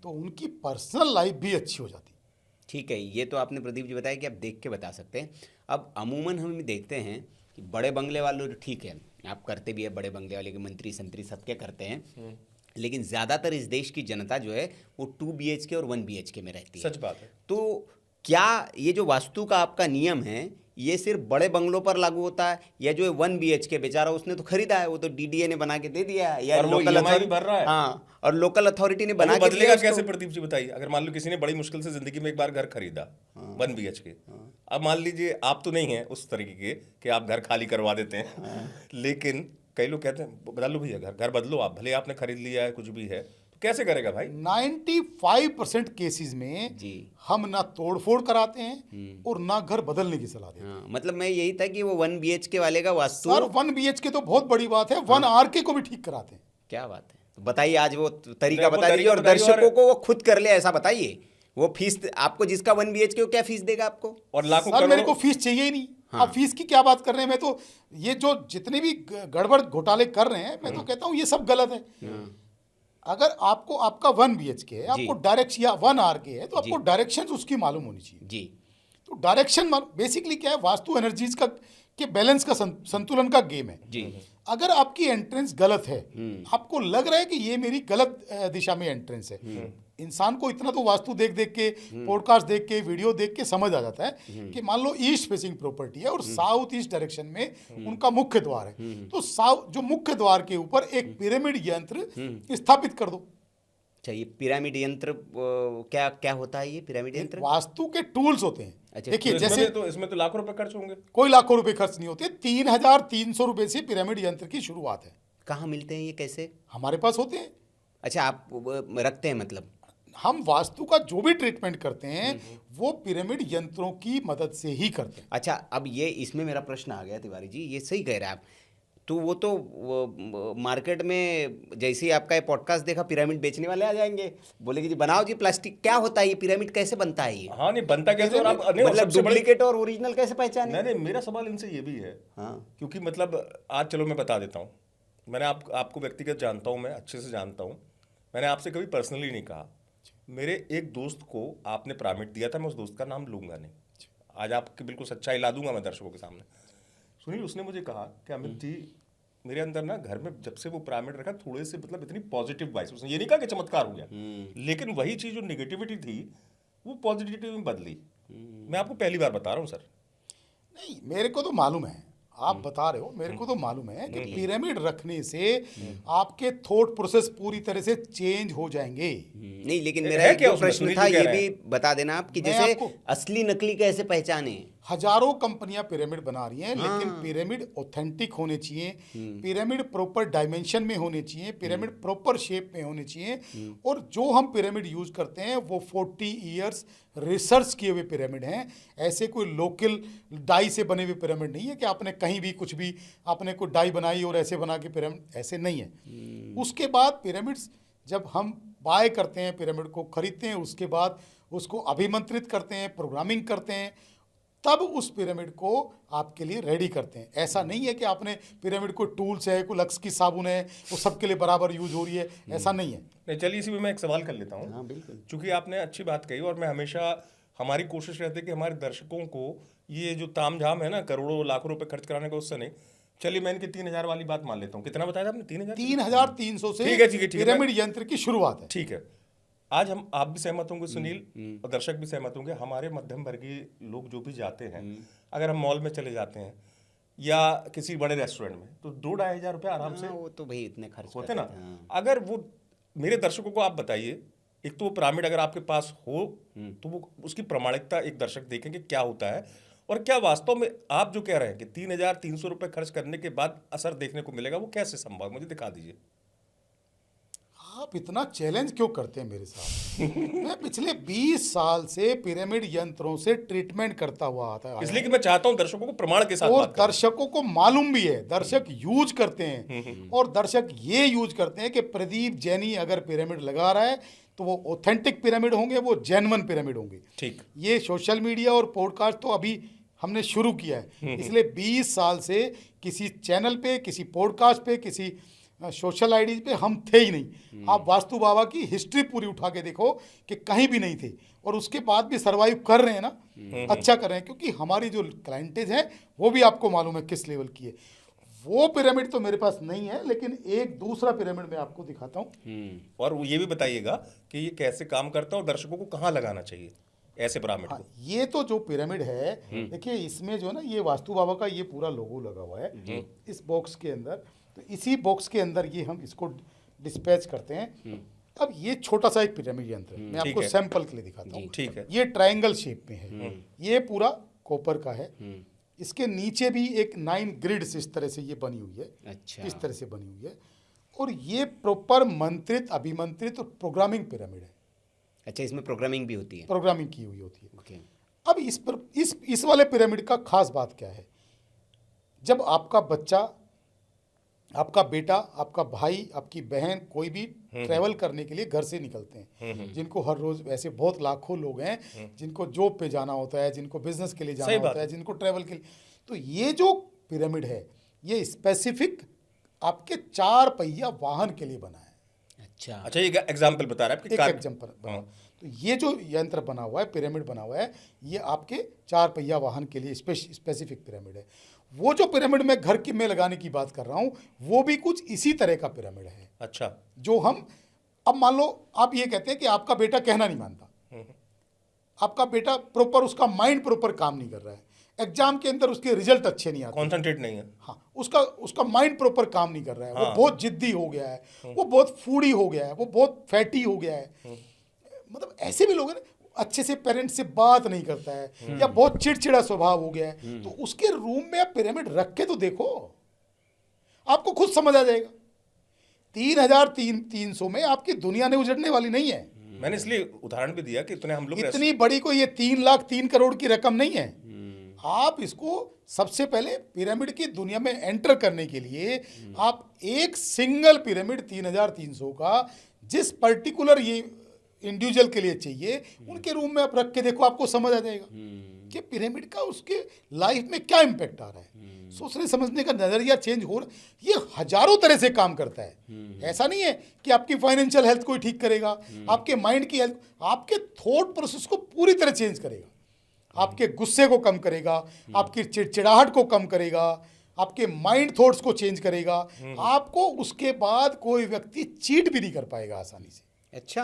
तो उनकी पर्सनल लाइफ भी अच्छी हो जाती। ठीक है, ये तो आपने प्रदीप जी बताया कि आप देख के बता सकते हैं। अब अमूमन हम देखते हैं कि बड़े बंगले वालों ठीक है, आप करते भी है, बड़े बंगले वाले के मंत्री संतरी सबके करते हैं, लेकिन ज़्यादातर इस देश की जनता जो है वो 2 BHK और 1 BHK में रहती है। सच बात है। तो क्या ये जो वास्तु का आपका नियम है, ये सिर्फ बड़े बंगलों पर लागू होता है, या जो 1 BHK बेचारा उसने तो खरीदा है, वो तो DDA ने बना के दे दिया है, या और वो लोकल EMI भी भर रहा है। हाँ, और लोकल अथॉरिटी ने और बना वो के बदलेगा दिया कैसे उसको। प्रदीप जी बताइए? अगर मान लो किसी ने बड़ी मुश्किल से जिंदगी में एक बार घर खरीदा 1 BHK, अब मान लीजिए आप तो नहीं है उस तरीके के कि आप घर खाली करवा देते हैं, लेकिन कई लोग कहते हैं बदल लो भैया, घर बदलो आप, भले आपने खरीद लिया है कुछ भी है, तो कैसे करेगा भाई? 95% केसेस में जी। हम ना तोड़फोड़ कराते हैं और ना घर बदलने की सलाह देते हैं। हाँ, मतलब मैं यही था कि वो 1 BHK वाले का वास्तु। सर 1 BHK तो बहुत बड़ी बात है, 1 RK को भी ठीक कराते हैं। क्या बात है, तो बताइए आज वो तरीका नहीं, वो बता दीजिए, तरीका और बताइए, दर्शकों और को वो खुद कर ले ऐसा बताइए। वो फीस आपको, जिसका 1 BHK वो क्या फीस देगा आपको? और लाखों सर मेरे को करोड़ों फीस चाहिए ही नहीं। आप फीस की क्या बात कर रहे हैं? मैं तो ये जो जितने भी गड़बड़ घोटाले कर रहे हैं, मैं तो कहता हूँ ये सब गलत है। अगर आपको आपका 1 BHK है, आपको डायरेक्शन या 1 RK है, तो आपको डायरेक्शन उसकी मालूम होनी चाहिए। जी। तो डायरेक्शन बेसिकली क्या है? वास्तु एनर्जीज का के बैलेंस का संतुलन का गेम है। जी। अगर आपकी एंट्रेंस गलत है, आपको लग रहा है कि ये मेरी गलत दिशा में एंट्रेंस है, इंसान को इतना तो वास्तु देख देख के, पॉडकास्ट देख के, वीडियो देख के समझ आ जाता है कि मान लो ईस्ट फेसिंग प्रॉपर्टी है और साउथ ईस्ट डायरेक्शन में उनका मुख्य द्वार है, तो साउथ जो मुख्य द्वार के ऊपर एक पिरामिड यंत्र स्थापित कर दो। अच्छा, ये पिरामिड यंत्र क्या क्या होता है? ये पिरामिड यंत्र वास्तु के टूल्स होते हैं। अच्छा, देखिए तो जैसे इसमें तो लाखों रुपए खर्च होंगे। कोई लाखों रुपए खर्च नहीं होते, 3,300 रुपए से पिरामिड यंत्र की शुरुआत है। कहाँ मिलते हैं ये, कैसे? हमारे पास होते हैं। अच्छा, आप रखते हैं मतलब? हम वास्तु का जो भी ट्रीटमेंट करते हैं वो पिरामिड यंत्रों की मदद से ही करते हैं। अच्छा, अब ये इसमें मेरा प्रश्न आ गया तिवारी जी, ये सही कह रहे हैं आप। तो वो तो मार्केट में जैसे ही आपका ये पॉडकास्ट देखा, पिरामिड बेचने वाले आ जाएंगे, बोलेंगे जी बनाओ जी प्लास्टिक। क्या होता है ये पिरामिड, कैसे बनता है ये? हाँ, नहीं बनता कैसे? और आप नहीं, और मतलब सबसे बड़ी डुप्लीकेट और ओरिजिनल कैसे पहचाने? नहीं, मेरा सवाल इनसे ये भी है। हाँ। क्योंकि मतलब आज चलो मैं बता देता हूँ, मैंने आपको व्यक्तिगत जानता हूँ, मैं अच्छे से जानता हूँ, मैंने आपसे कभी पर्सनली नहीं कहा। मेरे एक दोस्त को आपने पिरामिड दिया था, मैं उस दोस्त का नाम लूंगा नहीं, आज आपकी बिल्कुल सच्चाई ला दूंगा मैं दर्शकों के सामने। सुनील, उसने मुझे कहा कि अमित जी मेरे अंदर ना घर में जब से वो पिरामिड रखा, थोड़े से मतलब इतनी पॉजिटिव वाइब्स, उसने ये नहीं कहा कि चमत्कार हो गया, लेकिन वही चीज जो निगेटिविटी थी वो पॉजिटिविटी में बदली। मैं आपको पहली बार बता रहा हूँ सर। नहीं, मेरे को तो मालूम है, आप बता रहे हो, मेरे को तो मालूम है कि पिरामिड रखने से आपके थॉट प्रोसेस पूरी तरह से चेंज हो जाएंगे। नहीं, लेकिन मेरा है एक क्या जो उसमें? प्रश्न सुनील था जी कह ये रहे भी बता देना आप कि मैं जैसे आपको- असली नकली कैसे पहचाने? हजारों कंपनियां पिरामिड बना रही हैं, लेकिन पिरामिड ऑथेंटिक होने चाहिए, पिरामिड प्रॉपर डायमेंशन में होने चाहिए, पिरामिड प्रॉपर शेप में होने चाहिए। और जो हम पिरामिड यूज करते हैं वो 40 इयर्स रिसर्च किए हुए पिरामिड हैं। ऐसे कोई लोकल डाई से बने हुए पिरामिड नहीं है कि आपने कहीं भी कुछ भी आपने कोई डाई बनाई और ऐसे बना के पिरामिड, ऐसे नहीं है। उसके बाद पिरामिड्स जब हम बाय करते हैं, पिरामिड को खरीदते हैं, उसके बाद उसको अभिमंत्रित करते हैं, प्रोग्रामिंग करते हैं, तब उस पिरामिड को आपके लिए रेडी करते हैं। ऐसा नहीं है कि आपने पिरामिड कोई टूल्स है, कोई लक्स की साबुन है, वो सबके लिए बराबर यूज हो रही है, ऐसा नहीं है। नहीं, चलिए इसी में मैं एक सवाल कर लेता हूँ। हाँ, बिल्कुल। चूंकि आपने अच्छी बात कही, और मैं हमेशा हमारी कोशिश रहती है कि हमारे दर्शकों को ये जो तामझाम है ना करोड़ों लाखों रुपए खर्च कराने का, उससे नहीं। चलिए मैं इनकी 3,000 वाली बात मान लेता हूँ। कितना बताया था आपने? 3,000? 3,300 से ठीक है, पिरामिड यंत्र की शुरुआत है। ठीक है। आज आप भी सहमत होंगे सुनील, और दर्शक भी सहमत होंगे, हमारे मध्यम वर्गीय लोग जो भी जाते हैं, अगर हम मॉल में चले जाते हैं या किसी बड़े रेस्टोरेंट में, तो 2-2,500 रुपये आराम से वो तो भाई इतने खर्च होते ना। थे, हाँ। अगर वो मेरे दर्शकों को आप बताइए, एक तो वो पिरामिड अगर आपके पास हो तो वो उसकी प्रामाणिकता एक दर्शक देखेंगे क्या होता है, और क्या वास्तव में आप जो कह रहे हैं कि 3,300 रुपये खर्च करने के बाद असर देखने को मिलेगा, वो कैसे संभव, मुझे दिखा दीजिए। आप इतना चैलेंज क्यों करते हैं मेरे साथ? मैं पिछले 20 साल से पिरामिड यंत्रों से ट्रीटमेंट करता हुआ आता है, इसलिए कि मैं चाहता हूं दर्शकों को प्रमाण के साथ और बात करें। दर्शकों को मालूम भी है, दर्शक यूज करते हैं, और दर्शक ये यूज करते हैं कि प्रदीप जैनी अगर पिरामिड लगा रहा है तो वो ऑथेंटिक पिरामिड होंगे, वो जेन्युइन पिरामिड होंगे। ठीक। ये सोशल मीडिया और पॉडकास्ट तो अभी हमने शुरू किया है, इसलिए 20 साल से किसी चैनल पे, किसी पॉडकास्ट पे, किसी सोशल आईडी पे हम थे ही नहीं। आप वास्तु बाबा की हिस्ट्री पूरी उठा के देखो कि कहीं भी नहीं थे, और उसके बाद भी सरवाइव कर रहे हैं ना, अच्छा कर रहे हैं, क्योंकि हमारी जो क्लाइंटेज है वो भी आपको मालूम है किस लेवल की है। वो पिरामिड तो मेरे पास नहीं है, लेकिन एक दूसरा पिरामिड मैं आपको दिखाता हूँ। और वो ये भी बताइएगा कि ये कैसे काम करता है और दर्शकों को कहाँ लगाना चाहिए। ऐसे पिरामिड हाँ, को? ये तो जो पिरामिड है, देखिए इसमें जो है ना, ये वास्तु बाबा का ये पूरा लोगो लगा हुआ है इस बॉक्स के अंदर। तो इसी बॉक्स के अंदर ये हम इसको डिस्पैच करते हैं। अब ये छोटा सा एक पिरामिड यंत्र है, मैं ठीक आपको है। सैंपल के लिए दिखाता हूँ। ठीक है। ये ट्रायंगल शेप में है, ये पूरा कॉपर का है। इसके नीचे भी एक 9 ग्रिड्स इस तरह से ये बनी हुई है, अच्छा। इस तरह से बनी हुई है। और ये प्रॉपर मंत्रित, अभिमंत्रित और प्रोग्रामिंग पिरामिड है, अच्छा, इसमें प्रोग्रामिंग भी होती है? प्रोग्रामिंग की हुई होती है। ओके। अब इस वाले पिरामिड का खास बात क्या है, जब आपका बच्चा, आपका बेटा, आपका भाई, आपकी बहन कोई भी ट्रैवल करने के लिए घर से निकलते हैं, जिनको हर रोज वैसे बहुत लाखों लोग हैं जिनको जॉब पे जाना होता है, जिनको बिजनेस के लिए सही जाना बात होता है, जिनको ट्रैवल के लिए, तो ये जो पिरामिड है ये स्पेसिफिक आपके 4 पहिया वाहन के लिए बना है। अच्छा। अच्छा, ये एग्जाम्पल बता रहा है आपकी एक कार? एग्जाम्पल बना। तो ये जो यंत्र बना हुआ है, पिरामिड बना हुआ है, ये आपके 4 पहिया वाहन के लिए स्पेसिफिक पिरामिड है। वो जो पिरामिड में घर की में लगाने की बात कर रहा हूँ, वो भी कुछ इसी तरह का पिरामिड है। अच्छा। जो हम, अब मान लो आप ये कहते हैं कि आपका बेटा कहना नहीं मानता, आपका बेटा प्रॉपर, उसका माइंड प्रॉपर काम नहीं कर रहा है, एग्जाम के अंदर उसके रिजल्ट अच्छे नहीं आते, कॉन्सेंट्रेट नहीं है। हाँ, उसका माइंड प्रॉपर काम नहीं कर रहा है, वो बहुत जिद्दी हो गया है, वो बहुत फूडी हो गया है, वो बहुत फैटी हो गया है, मतलब ऐसे भी लोग हैं ना, अच्छे से पेरेंट्स से बात नहीं करता है, या बहुत चिड़चिड़ा स्वभाव हो गया है, तो उसके रूम में आप पिरामिड रख के तो देखो, आपको खुद समझ आ जाएगा। 3,300 में आपकी दुनिया ने उजड़ने वाली नहीं है। मैंने इसलिए उदाहरण भी दिया कि इतने हम लोग इतनी बड़ी कोई ये 3 लाख 3 करोड़ की रकम नहीं है। आप इसको सबसे पहले पिरामिड की दुनिया में एंटर करने के लिए आप एक सिंगल पिरामिड 3,300 का जिस पर्टिकुलर ये इंडिविजुअल के लिए चाहिए, उनके रूम में आप रख के देखो, आपको समझ आ जाएगा कि पिरामिड का उसके लाइफ में क्या इम्पैक्ट आ रहा है। सोचने समझने का नजरिया चेंज हो रहा है। ये हजारों तरह से काम करता है। ऐसा नहीं है कि आपकी फाइनेंशियल हेल्थ कोई ठीक करेगा, आपके माइंड की हेल्थ, आपके थॉट प्रोसेस को पूरी तरह चेंज करेगा, आपके गुस्से को कम करेगा, आपकी चिड़चिड़ाहट को कम करेगा, आपके माइंड थॉट्स को चेंज करेगा। आपको उसके बाद कोई व्यक्ति चीट भी नहीं कर पाएगा आसानी से। अच्छा,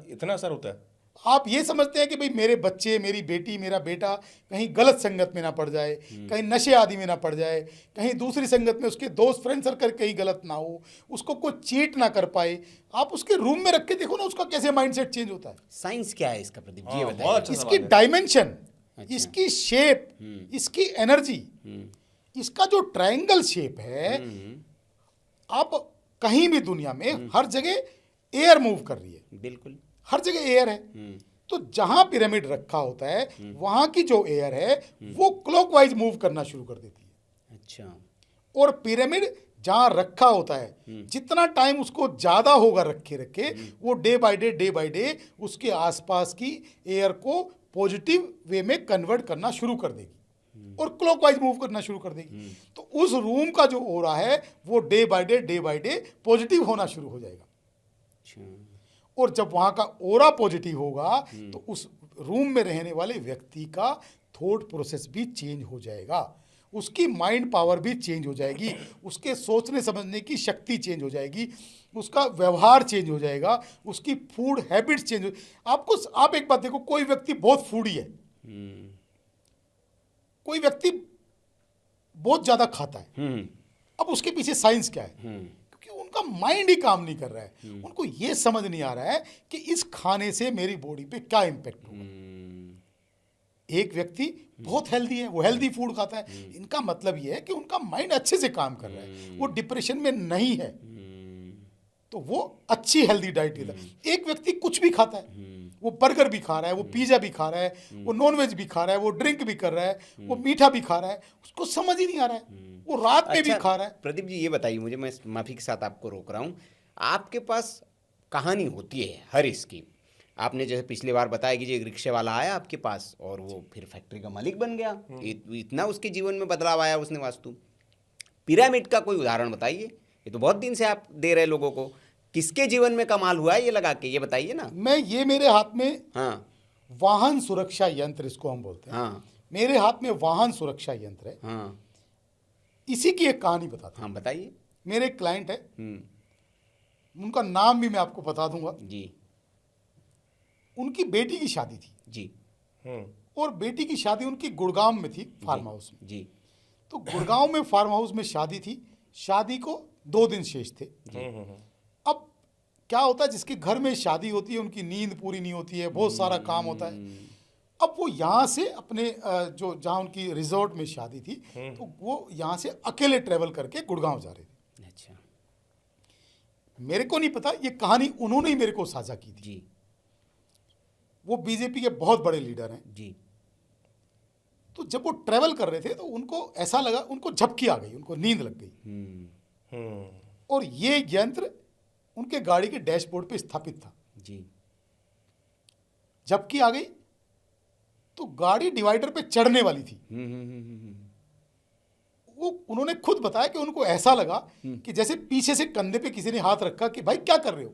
इतना असर होता है? आप ये समझते हैं कि भाई मेरे बच्चे, मेरी बेटी, मेरा बेटा कहीं गलत संगत में ना पड़ जाए, कहीं नशे आदि में ना पड़ जाए, कहीं दूसरी संगत में उसके दोस्त फ्रेंड सर्कल कहीं गलत ना हो, उसको कोई चीट ना कर पाए। आप उसके रूम में रख के देखो ना, उसका कैसे माइंडसेट चेंज होता है। साइंस क्या है इसका प्रदीप जी, ये बहुत बताइए। अच्छा इसकी सवाल है। डायमेंशन, इसकी शेप, इसकी एनर्जी, इसका जो ट्रायंगल शेप है, आप कहीं भी दुनिया में हर जगह एयर मूव कर रही है, बिल्कुल हर जगह एयर है। तो जहां पिरामिड रखा होता है वहां की जो एयर है वो क्लॉकवाइज मूव करना शुरू कर देती है। अच्छा। और पिरामिड जहां रखा होता है, जितना टाइम उसको ज्यादा होगा रखे रखे, वो डे बाय डे उसके आसपास की एयर को पॉजिटिव वे में कन्वर्ट करना शुरू कर देगी और क्लॉकवाइज मूव करना शुरू कर देगी। तो उस रूम का जो ओरा है वो डे बाय डे पॉजिटिव होना शुरू हो जाएगा। और जब वहां का ओरा पॉजिटिव होगा तो उस रूम में रहने वाले व्यक्ति का थॉट प्रोसेस भी चेंज हो जाएगा, उसकी माइंड पावर भी चेंज हो जाएगी, उसके सोचने समझने की शक्ति चेंज हो जाएगी, उसका व्यवहार चेंज हो जाएगा, उसकी फूड हैबिट्स चेंज हो। आप एक बात देखो, कोई व्यक्ति बहुत फूडी है, कोई व्यक्ति बहुत ज्यादा खाता है, अब उसके पीछे साइंस क्या है? उनका माइंड ही काम नहीं कर रहा है, उनको ये समझ नहीं आ रहा है कि इस खाने से मेरी बॉडी पे क्या इंपैक्ट होगा। एक व्यक्ति बहुत हेल्दी है, वो हेल्दी फूड खाता है, इनका मतलब ये है कि उनका माइंड अच्छे से काम कर रहा है, वो डिप्रेशन में नहीं है, तो वो अच्छी हेल्दी डाइट लेता है। एक व्यक्ति कुछ भी खाता है, वो बर्गर भी खा रहा है, वो पिज्जा भी खा रहा है, वो नॉनवेज भी खा रहा है, वो ड्रिंक भी कर रहा है, वो मीठा भी खा रहा है, उसको समझ ही नहीं आ रहा है, वो रात में भी खा रहा है। प्रदीप जी ये बताइए मुझे, मैं माफी के साथ आपको रोक रहा हूँ, आपके पास कहानी होती है हर इसकी। आपने जैसे पिछली बार बताया कि जो एक रिक्शे वाला आया आपके पास और वो फिर फैक्ट्री का मालिक बन गया, इतना उसके जीवन में बदलाव आया उसने वास्तु। पिरामिड का कोई उदाहरण बताइए, ये तो बहुत दिन से आप दे रहे लोगों को, किसके जीवन में कमाल हुआ है ये लगा के, ये बताइए ना। ये मेरे हाथ में हाँ, वाहन सुरक्षा यंत्र इसको हम बोलते हैं। हाँ, मेरे हाथ में वाहन सुरक्षा यंत्र है। हाँ, इसी की एक कहानी बताता हूं। हाँ बताइए। मेरे एक क्लाइंट है, उनका नाम भी मैं आपको बता दूंगा। जी। उनकी बेटी की शादी थी। जी। और बेटी की शादी उनकी गुड़गांव में थी, फार्म हाउस में। जी। तो गुड़गांव में फार्म हाउस में शादी थी, शादी को 2 दिन शेष थे। अब क्या होता है, जिसके घर में शादी होती है उनकी नींद पूरी नहीं होती है, बहुत सारा काम होता है। अब वो यहाँ से अपने जो जहाँ उनकी रिजॉर्ट में शादी थी, तो वो यहाँ से अकेले ट्रेवल करके गुड़गांव जा रहे थे। अच्छा। मेरे को नहीं पता, ये कहानी उन्होंने ही मेरे को साझा की थी। जी। वो बीजेपी के बहुत बड़े लीडर हैं। जी। तो जब वो ट्रेवल कर रहे थे तो उनको ऐसा लगा, उनको झपकी आ गई, उनको नींद लग गई। और ये यंत्र उनके गाड़ी के डैशबोर्ड पे स्थापित था। जी। झपकी आ गई तो गाड़ी डिवाइडर पे चढ़ने वाली थी। वो उन्होंने खुद बताया कि उनको ऐसा लगा कि जैसे पीछे से कंधे पे किसी ने हाथ रखा कि भाई क्या कर रहे हो।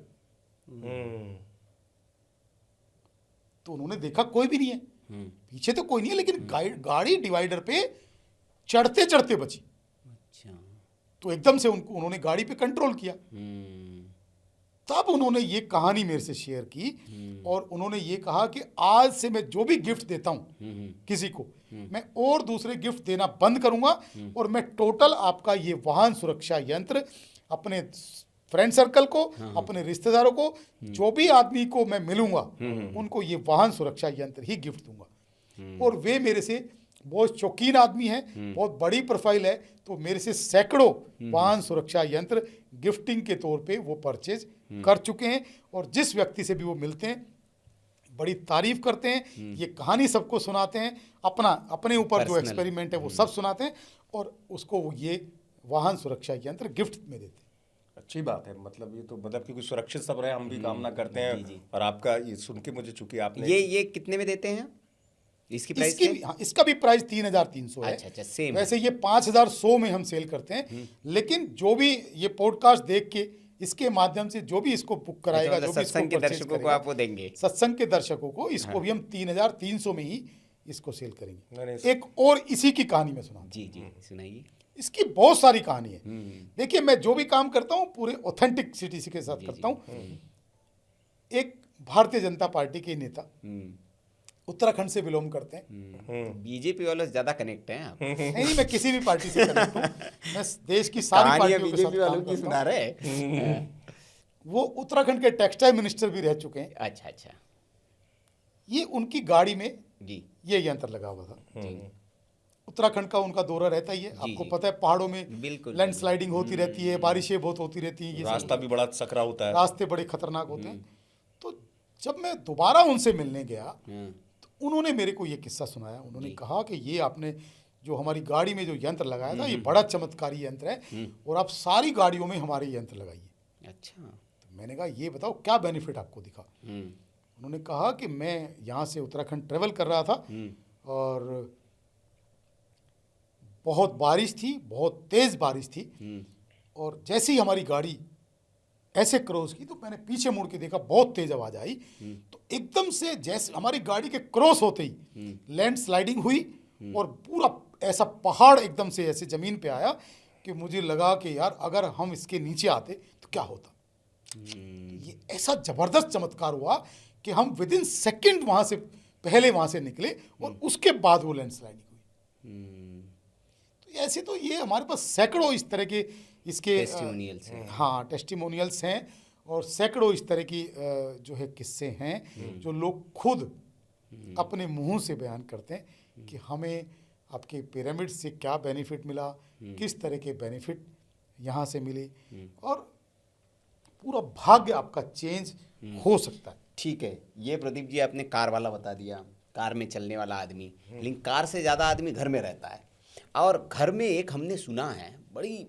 तो उन्होंने देखा कोई भी नहीं है, पीछे तो कोई नहीं है, लेकिन गाड़ी डिवाइडर पे चढ़ते चढ़ते बची। अच्छा। तो एकदम से उन्होंने गाड़ी पे कंट्रोल किया। तब उन्होंने ये कहानी मेरे से शेयर की और उन्होंने ये कहा कि आज से मैं जो भी गिफ्ट देता हूं किसी को, मैं और दूसरे गिफ्ट देना बंद करूंगा और मैं टोटल आपका ये वाहन सुरक्षा यंत्र अपने फ्रेंड सर्कल को, अपने रिश्तेदारों को, जो भी आदमी को मैं मिलूंगा उनको ये वाहन सुरक्षा यंत्र ही गिफ्ट दूंगा। और वे मेरे से बहुत शौकीन आदमी है, बहुत बड़ी प्रोफाइल है, तो मेरे से सैकड़ों वाहन सुरक्षा यंत्र गिफ्टिंग के तौर पे वो परचेज कर चुके हैं। और जिस व्यक्ति से भी वो मिलते हैं बड़ी तारीफ करते हैं, ये कहानी सबको सुनाते हैं, अपने ऊपर जो एक्सपेरिमेंट है वो सब सुनाते हैं और उसको वो ये वाहन सुरक्षा यंत्र गिफ्ट में देते हैं। अच्छी बात है, मतलब ये तो मतलब क्योंकि सुरक्षित सब रहे हम भी कामना करते हैं। और आपका ये सुन के मुझे, चूंकि आपने ये कितने में देते हैं इसकी प्राइस? इसका भी प्राइस 3,300 है। अच्छा, सेम। वैसे ये 5,100 में हम सेल करते हैं, लेकिन जो भी ये पॉडकास्ट देख के इसके माध्यम से जो भी इसको बुक कराएगा, जो भी सत्संग के दर्शकों को आप वो देंगे, सत्संग के दर्शकों को इसको भी हम 3,300 में ही इसको सेल करेंगे। एक और इसी की कहानी में सुना। जी जी, सुनाइए। इसकी बहुत सारी कहानी है। देखिए, मैं जो भी काम करता हूँ पूरे ऑथेंटिसिटी के साथ करता हूँ। एक भारतीय जनता पार्टी के नेता उत्तराखंड से बिलोंग करते हैं। बीजेपी वालों से ज्यादा कनेक्ट हैं आप? नहीं, मैं किसी भी पार्टी से कनेक्ट हूँ, मैं देश की सारी पार्टियों के साथ काम करता सुना रहे। वो उत्तराखंड के टेक्सटाइल मिनिस्टर भी रह चुके हैं। अच्छा अच्छा। ये उनकी गाड़ी में जी ये यंत्र लगा हुआ था। उत्तराखंड का उनका दौरा रहता ही है, आपको पता है, पहाड़ों में बिल्कुल लैंडस्लाइडिंग होती रहती है, बारिशें बहुत होती रहती हैं, ये रास्ता भी बड़ा सकरा होता है, रास्ते बड़े खतरनाक होते हैं। तो जब मैं दोबारा उनसे मिलने गया तो उन्होंने मेरे को ये किस्सा सुनाया। उन्होंने कहा कि ये आपने जो हमारी गाड़ी में जो यंत्र लगाया था, ये बड़ा चमत्कारी यंत्र है और आप सारी गाड़ियों में हमारे यंत्र लगाइए। अच्छा। तो मैंने कहा ये बताओ क्या बेनिफिट आपको दिखा। उन्होंने कहा कि मैं यहाँ से उत्तराखंड ट्रेवल कर रहा था और बहुत बारिश थी, बहुत तेज़ बारिश थी, और जैसे ही हमारी गाड़ी ऐसे क्रॉस की तो मैंने पीछे मुड़ के देखा, बहुत तेज आवाज़ आई। तो एकदम से जैसे हमारी गाड़ी के क्रॉस होते ही लैंड स्लाइडिंग हुई और पूरा ऐसा पहाड़ एकदम से ऐसे ज़मीन पे आया कि मुझे लगा कि यार अगर हम इसके नीचे आते तो क्या होता। ये ऐसा ज़बरदस्त चमत्कार हुआ कि हम विदिन सेकेंड वहाँ से पहले वहाँ से निकले और उसके बाद वो लैंड स्लाइडिंग हुई। तो ऐसे तो ये हमारे पास सैकड़ों इस तरह के इसके टेस्टिमोनियल्स हैं। हाँ, टेस्टिमोनियल्स हैं और सैकड़ों इस तरह की जो है किस्से हैं जो लोग खुद अपने मुंह से बयान करते हैं कि हमें आपके पिरामिड से क्या बेनिफिट मिला, किस तरह के बेनिफिट यहाँ से मिले, और पूरा भाग्य आपका चेंज हो सकता है। ठीक है, ये प्रदीप जी आपने कार वाला बता दिया, कार में चलने वाला आदमी, लेकिन कार से ज़्यादा आदमी घर में रहता है। और घर में एक हमने सुना है बड़ी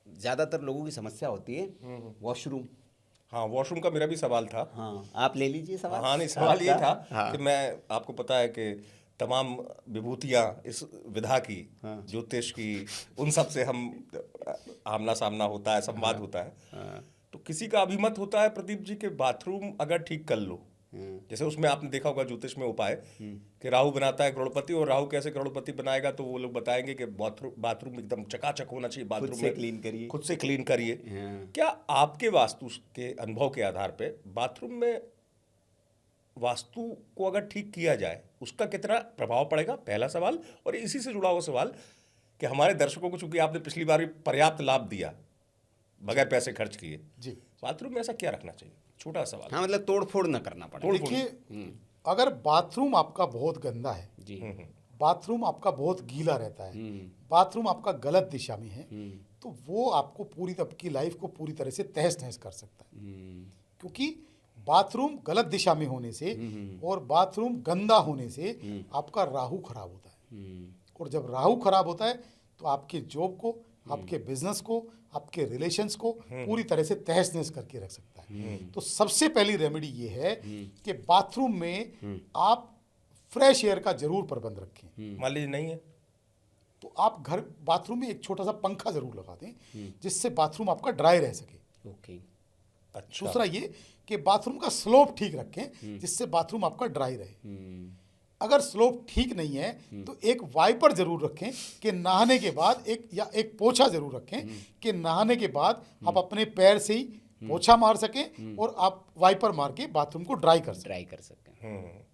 ज़्यादातर लोगों की समस्या होती है, वॉशरूम। हाँ, वॉशरूम का मेरा भी सवाल था। हाँ, आप ले लीजिए सवाल। हाँ, नहीं, सवाल ये था हाँ। कि मैं, आपको पता है कि तमाम विभूतियाँ इस विधा की, ज्योतिष की, उन सब से हम आमना सामना होता है, संवाद होता है। तो किसी का अभिमत होता है प्रदीप जी के बाथरूम अगर ठीक कर लो, जैसे उसमें आपने देखा होगा ज्योतिष में उपाय कि राहु बनाता है करोड़पति, और राहु कैसे करोड़पति बनाएगा, तो वो लोग बताएंगे कि बाथरूम एकदम चकाचक होना चाहिए, बाथरूम खुद से क्लीन करिए, खुद से क्लीन करिए। क्या आपके वास्तु के अनुभव के आधार पे बाथरूम में वास्तु को अगर ठीक किया जाए उसका कितना प्रभाव पड़ेगा, पहला सवाल। और इसी से जुड़ा हुआ सवाल कि हमारे दर्शकों को, चूंकि आपने पिछली बार भी पर्याप्त लाभ दिया बगैर पैसे खर्च किए, जी बाथरूम में ऐसा क्या रखना चाहिए? छोटा सवाल। हाँ, मतलब तोड़ फोड़ न करना पड़े। देखिए, अगर बाथरूम आपका बहुत गंदा है, जी। बाथरूम आपका बहुत गीला रहता है, बाथरूम आपका गलत दिशा में है, तो वो आपको पूरी आपकी लाइफ को पूरी तरह से तहस नहस कर सकता है। क्योंकि बाथरूम गलत दिशा में होने से और बाथरूम गंदा होने से आपका राहु खराब होता है, और जब राहु खराब होता है तो आपके जॉब को, आपके बिजनेस को, आपके रिलेशंस को पूरी तरह से तहस नहस करके रख सकता है। तो सबसे पहली रेमेडी ये है कि बाथरूम में आप फ्रेश एयर का जरूर प्रबंध रखें। मान लीजिए नहीं है तो आप घर बाथरूम में एक छोटा सा पंखा जरूर लगा दें, जिससे बाथरूम आपका ड्राई रह सके। ओके। अच्छा, दूसरा ये कि बाथरूम का स्लोप ठीक रखें, जिससे बाथरूम आपका ड्राई रहे। अगर स्लोप ठीक नहीं है तो एक वाइपर जरूर रखें कि नहाने के बाद एक पोछा जरूर रखें कि नहाने के बाद आप अपने पैर से ही पोछा मार सकें और आप वाइपर मार के बाथरूम को ड्राई कर सकें।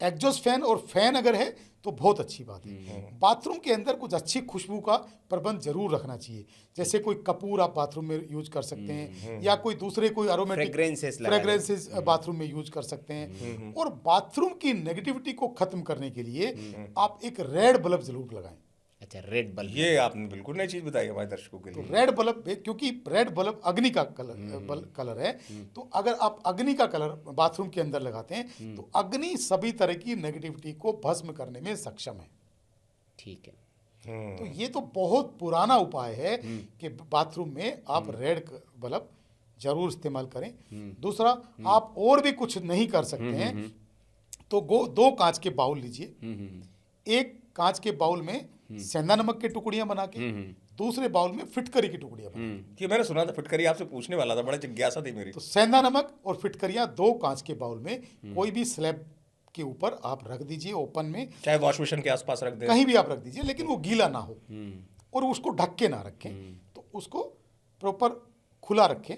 एग्जॉस्ट फैन और फैन अगर है तो बहुत अच्छी बात है। बाथरूम के अंदर कुछ अच्छी खुशबू का प्रबंध जरूर रखना चाहिए, जैसे कोई कपूर आप बाथरूम में यूज कर सकते हैं, या कोई दूसरे कोई अरोमेटिक फ्रेग्रेंसेस बाथरूम में यूज कर सकते हैं। और बाथरूम की नेगेटिविटी को खत्म करने के लिए आप एक रेड बल्ब जरूर लगाएं। अच्छा, रेड बल्ब। ये आपने बिल्कुल नई चीज बताई हमारे दर्शकों के लिए। रेड बल्ब, क्योंकि रेड बल्ब अग्नि का कलर है, तो अगर आप अग्नि का कलर बाथरूम के अंदर लगाते हैं तो अग्नि सभी तरह की नेगेटिविटी को भस्म करने में सक्षम है। ठीक है। तो ये तो बहुत पुराना उपाय है कि बाथरूम में आप रेड बल्ब जरूर इस्तेमाल करें। दूसरा, आप और भी कुछ नहीं कर सकते हैं तो दो कांच के बाउल लीजिए। एक कांच के बाउल में सेंधा नमक की टुकड़ियां बना के, दूसरे बाउल में फिटकरी की टुकड़ियां बना के। ये मैंने सुना था, फिटकरी आपसे पूछने वाला था, बड़ा जिज्ञासा थी मेरी। तो सेंधा नमक और फिटकरियां दो कांच के बाउल में कोई भी स्लैब के ऊपर आप रख दीजिए, ओपन में, चाहे वॉश बेसिन के आसपास रख दें, कहीं भी आप रख दीजिए, लेकिन वो गीला ना हो और उसको ढक के ना रखें। तो उसको प्रॉपर खुला रखें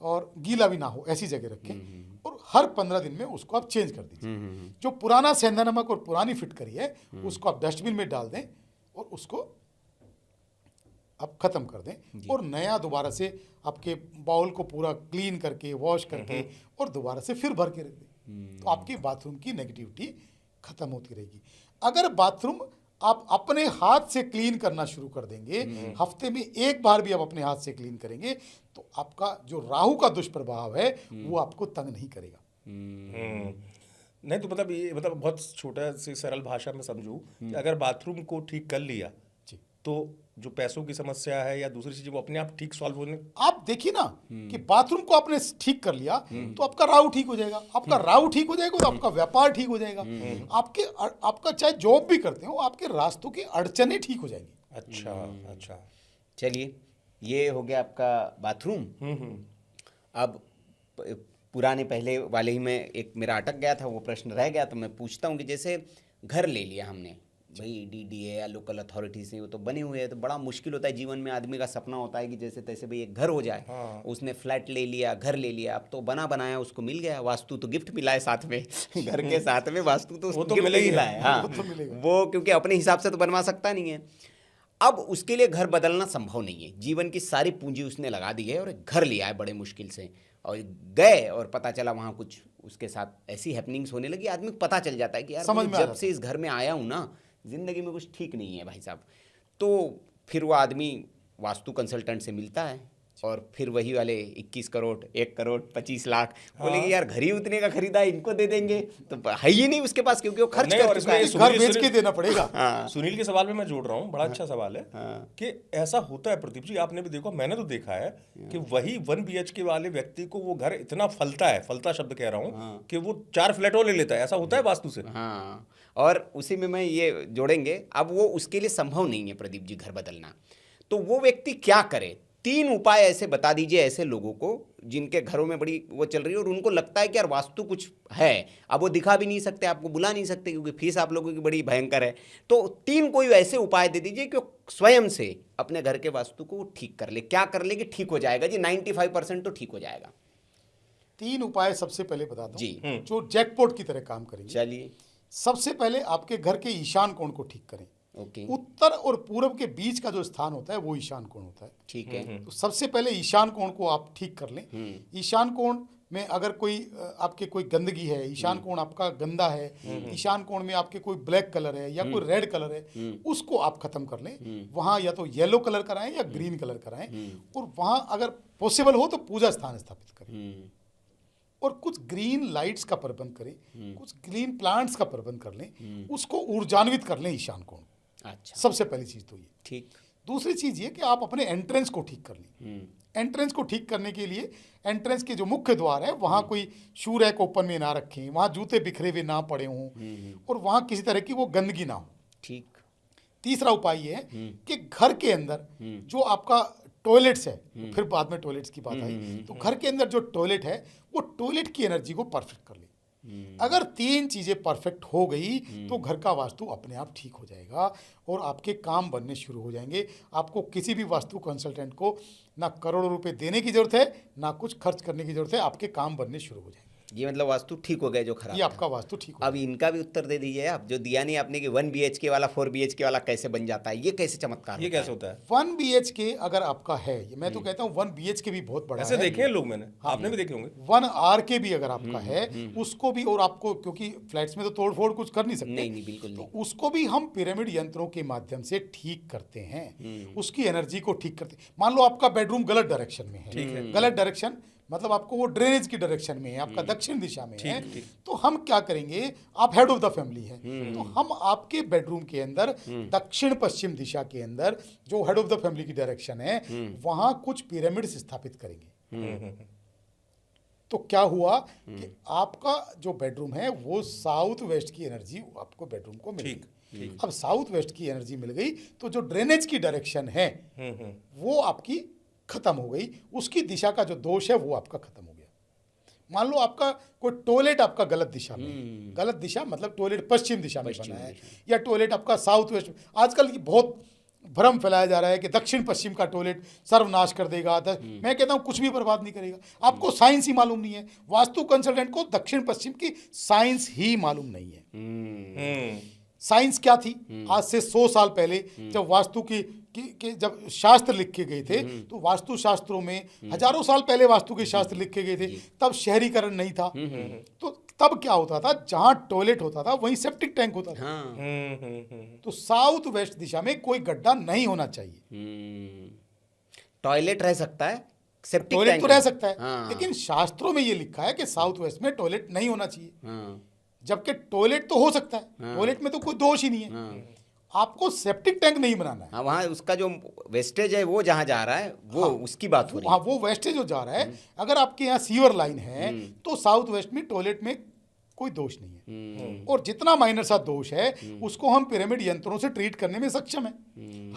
और गीला भी ना हो, ऐसी जगह रखें। और हर 15 दिन में उसको आप चेंज कर दीजिए। जो पुराना सेंधा नमक और पुरानी फिटकरी है उसको आप डस्टबिन में डाल दें और उसको आप खत्म कर दें, और नया दोबारा से आपके बाउल को पूरा क्लीन करके, वॉश करके और दोबारा से फिर भर के रख दें। तो आपकी बाथरूम की नेगेटिविटी खत्म होती रहेगी। अगर बाथरूम आप अपने हाथ से क्लीन करना शुरू कर देंगे, हफ्ते में एक बार भी आप अपने हाथ से क्लीन करेंगे, तो आपका जो राहु का दुष्प्रभाव है वो आपको तंग नहीं करेगा। नहीं तो मतलब ये, मतलब बहुत छोटा सी सरल भाषा में समझूं कि अगर बाथरूम को ठीक कर लिया तो जो पैसों की समस्या है या दूसरी चीजें वो अपने आप ठीक सॉल्व होने। आप देखिए ना कि बाथरूम को आपने ठीक कर लिया तो आपका राहु ठीक हो जाएगा, आपका राहु ठीक हो जाएगा तो आपका व्यापार ठीक हो जाएगा, आपका चाहे जॉब भी करते हो आपके रास्तों की अड़चनें ठीक हो जाएंगी। अच्छा अच्छा, चलिए, ये हो गया आपका बाथरूम। अब पुराने पहले वाले ही में एक मेरा अटक गया था, वो प्रश्न रह गया, तो मैं पूछता हूँ कि जैसे घर ले लिया हमने, भाई डीडीए या लोकल अथॉरिटी से वो तो बने हुए हैं, तो बड़ा मुश्किल होता है जीवन में। आदमी का सपना होता है कि जैसे तैसे भाई एक घर हो जाए। उसने फ्लैट ले लिया, घर ले लिया, अब तो बना बनाया उसको मिल गया, वास्तु तो गिफ्ट मिला है साथ में घर के साथ में वास्तु तो वो तो मिला है। हाँ, वो क्योंकि अपने हिसाब से तो बनवा सकता नहीं है। अब उसके लिए घर बदलना संभव नहीं है, जीवन की सारी पूंजी उसने लगा दी है और एक घर लिया है बड़े मुश्किल से, और गए और पता चला वहाँ कुछ उसके साथ ऐसी हैपनिंग्स होने लगी। आदमी को पता चल जाता है कि यार जब से इस घर में आया हूँ ना, जिंदगी में कुछ ठीक नहीं है भाई साहब। तो फिर वो आदमी वास्तु कंसल्टेंट से मिलता है और फिर वही वाले 21 करोड़ 1 करोड़ 25 लाख बोलेंगे यार घर ही उतने का खरीदा है, इनको दे देंगे, तो है ही नहीं उसके पास क्योंकि वो खर्च कर चुका है, घर बेच के देना पड़ेगा। सुनील के सवाल में मैं जोड़ रहा हूँ, बड़ा अच्छा सवाल है कि ऐसा होता है प्रदीप जी, आपने भी देखो, मैंने तो देखा है कि वही 1 BHK वाले व्यक्ति को वो घर इतना फलता है, फलता शब्द कह रहा हूँ, कि वो 4 फ्लैट और ले लेता है। ऐसा होता है वास्तु से। हाँ, और उसी में मैं ये जोड़ेंगे, अब वो उसके लिए संभव नहीं है प्रदीप जी घर बदलना, तो वो व्यक्ति क्या करे? 3 उपाय ऐसे बता दीजिए ऐसे लोगों को जिनके घरों में बड़ी वो चल रही है और उनको लगता है कि यार वास्तु कुछ है, अब वो दिखा भी नहीं सकते, आपको बुला नहीं सकते क्योंकि फीस आप लोगों की बड़ी भयंकर है। तो 3 कोई ऐसे उपाय दे दीजिए कि स्वयं से अपने घर के वास्तु को ठीक कर ले। क्या कर ले कि ठीक हो जाएगा जी? 95% तो ठीक हो जाएगा। 3 उपाय सबसे पहले बताता हूँ जी, जो जैकपॉट की तरह काम करेंगे। चलिए। सबसे पहले आपके घर के ईशान कोण को ठीक करें। ओके, उत्तर और पूरब के बीच का जो स्थान होता है वो ईशान कोण होता है। ठीक है। तो सबसे पहले ईशान कोण को आप ठीक कर लें। ईशान कोण में अगर कोई आपके कोई गंदगी है, ईशान कोण आपका गंदा है, ईशान कोण में आपके कोई ब्लैक कलर है या कोई रेड कलर है, उसको आप खत्म कर लें। वहाँ या तो येलो कलर कराएं या ग्रीन कलर कराएं, और वहाँ अगर पॉसिबल हो तो पूजा स्थान स्थापित करें। और कुछ ग्रीन लाइट्स का प्रबंध करें, कुछ ग्रीन प्लांट्स का प्रबंध कर लें, उसको ऊर्जान्वित कर लें ईशान कोण। अच्छा, सबसे पहली चीज तो ये। ठीक। दूसरी चीज ये कि आप अपने एंट्रेंस को ठीक कर लें। एंट्रेंस को ठीक करने के लिए एंट्रेंस के जो मुख्य द्वार है वहाँ कोई शू रैक ओपन में ना रखें, वहाँ जूते बिखरे हुए ना पड़े हों, और वहाँ किसी तरह की वो गंदगी ना हो। ठीक। तीसरा उपाय ये है कि घर के अंदर जो आपका टॉयलेट्स है, फिर बाद में टॉयलेट्स की बात आई, तो घर के अंदर जो टॉयलेट है वो टॉयलेट की एनर्जी को परफेक्ट कर ले। अगर 3 चीजें परफेक्ट हो गई तो घर का वास्तु अपने आप ठीक हो जाएगा और आपके काम बनने शुरू हो जाएंगे। आपको किसी भी वास्तु कंसल्टेंट को ना करोड़ों रुपए देने की जरूरत है, ना कुछ खर्च करने की जरूरत है, आपके काम बनने शुरू हो जाएंगे। ये मतलब वास्तु ठीक हो गए जो खराब ये था। आपका वास्तु ठीक हो। अब इनका भी उत्तर दे दीजिए आप, जो दिया नहीं आपने कि 1 BHK वाला 4 BHK वाला कैसे बन जाता है, ये कैसे चमत्कार ये होता कैसे होता है? 1 BHK अगर आपका है, मैं तो कहता हूँ 1 BHK भी बहुत बड़ा ऐसे है। देखे हैं लोग, मैंने, आपने भी देखे होंगे। 1 RK भी अगर आपका है, उसको भी, और आपको क्योंकि फ्लैट्स में तो तोड़ फोड़ कुछ कर नहीं सकते, नहीं, नहीं, बिल्कुल तो नहीं। उसको भी हम पिरामिड यंत्रों के माध्यम से ठीक करते हैं, उसकी एनर्जी को ठीक करते हैं। मान लो आपका बेडरूम गलत डायरेक्शन में है, गलत डायरेक्शन मतलब आपको वो ड्रेनेज की डायरेक्शन में है, आपका दक्षिण दिशा में है, तो हम क्या करेंगे, आप हेड ऑफ द फैमिली है, तो हम आपके बेडरूम के अंदर दक्षिण पश्चिम दिशा के अंदर जो हेड ऑफ द फैमिली की डायरेक्शन है वहां कुछ पिरामिड स्थापित करेंगे। तो क्या हुआ कि आपका जो बेडरूम है वो साउथ वेस्ट की एनर्जी आपको बेडरूम को मिल गई। अब साउथ वेस्ट की एनर्जी मिल गई तो जो ड्रेनेज की डायरेक्शन है वो आपकी खत्म हो गई, उसकी दिशा का जो दोष है वो आपका खत्म हो गया। मान लो आपका कोई टॉयलेट आपका गलत दिशा में है, गलत दिशा मतलब टॉयलेट पश्चिम दिशा में बना है, या टॉयलेट आपका साउथ वेस्ट। आजकल की बहुत भ्रम फैलाया जा रहा है कि दक्षिण पश्चिम का टॉयलेट सर्वनाश कर देगा। मैं कहता हूं कुछ भी बर्बाद नहीं करेगा। आपको साइंस ही मालूम नहीं है, वास्तु कंसल्टेंट को दक्षिण पश्चिम की साइंस ही मालूम नहीं है। साइंस क्या थी? आज से 100 साल पहले जब वास्तु की जब शास्त्र लिखे गए थे, तो वास्तु शास्त्रों में हजारों साल पहले वास्तु के शास्त्र लिखे गए थे, तब शहरीकरण नहीं था। तो तब क्या होता था, जहां टॉयलेट होता था वहीं सेप्टिक टैंक होता था। तो साउथ वेस्ट दिशा में कोई गड्ढा नहीं होना चाहिए। टॉयलेट रह सकता है, सेप्टिक टॉयलेट टैंक तो रह सकता है, हाँ। लेकिन शास्त्रों में ये लिखा है कि साउथ वेस्ट में टॉयलेट नहीं होना चाहिए। हाँ, जबकि टॉयलेट तो हो सकता है, टॉयलेट में तो कोई दोष ही नहीं है। आपको सेप्टिक टैंक नहीं बनाना है। हाँ, वहाँ उसका जो वेस्टेज है वो जहाँ जा रहा है वो उसकी बात हो रही है। हाँ, वो वेस्टेज जो जा रहा है, अगर आपके यहाँ सीवर लाइन है तो साउथ वेस्ट में टॉयलेट में कोई दोष नहीं है। और जितना माइनर सा दोष है उसको हम पिरामिड यंत्रों से ट्रीट करने में सक्षम है।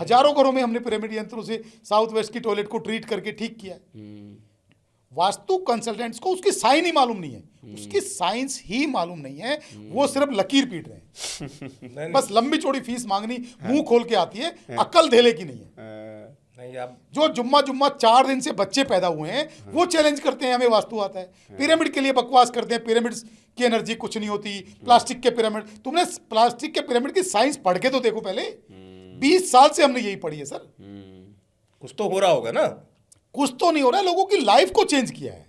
हजारों घरों में हमने पिरामिड यंत्रों से साउथ वेस्ट की टॉयलेट को ट्रीट करके ठीक किया है। वास्तु कंसल्टेंट्स को उसकी साइन ही मालूम नहीं है, उसकी साइंस ही मालूम नहीं है, वो सिर्फ लकीर पीट रहे हैं। बस लंबी चौड़ी फीस मांगनी, मुंह खोल के आती है, अक्ल धेले की नहीं है। नहीं, आप जो जुम्मा 4 दिन से बच्चे पैदा हुए हैं वो चैलेंज करते हैं हमें वास्तु आता है। पिरामिड के लिए बकवास करते हैं, पिरामिड की एनर्जी कुछ नहीं होती, प्लास्टिक के पिरामिड। तुमने प्लास्टिक के पिरामिड की साइंस पढ़ के तो देखो पहले। 20 साल से हमने यही पढ़ी है सर। कुछ तो हो रहा होगा ना। कुछ तो नहीं हो रहा है, लोगों की लाइफ को चेंज किया है।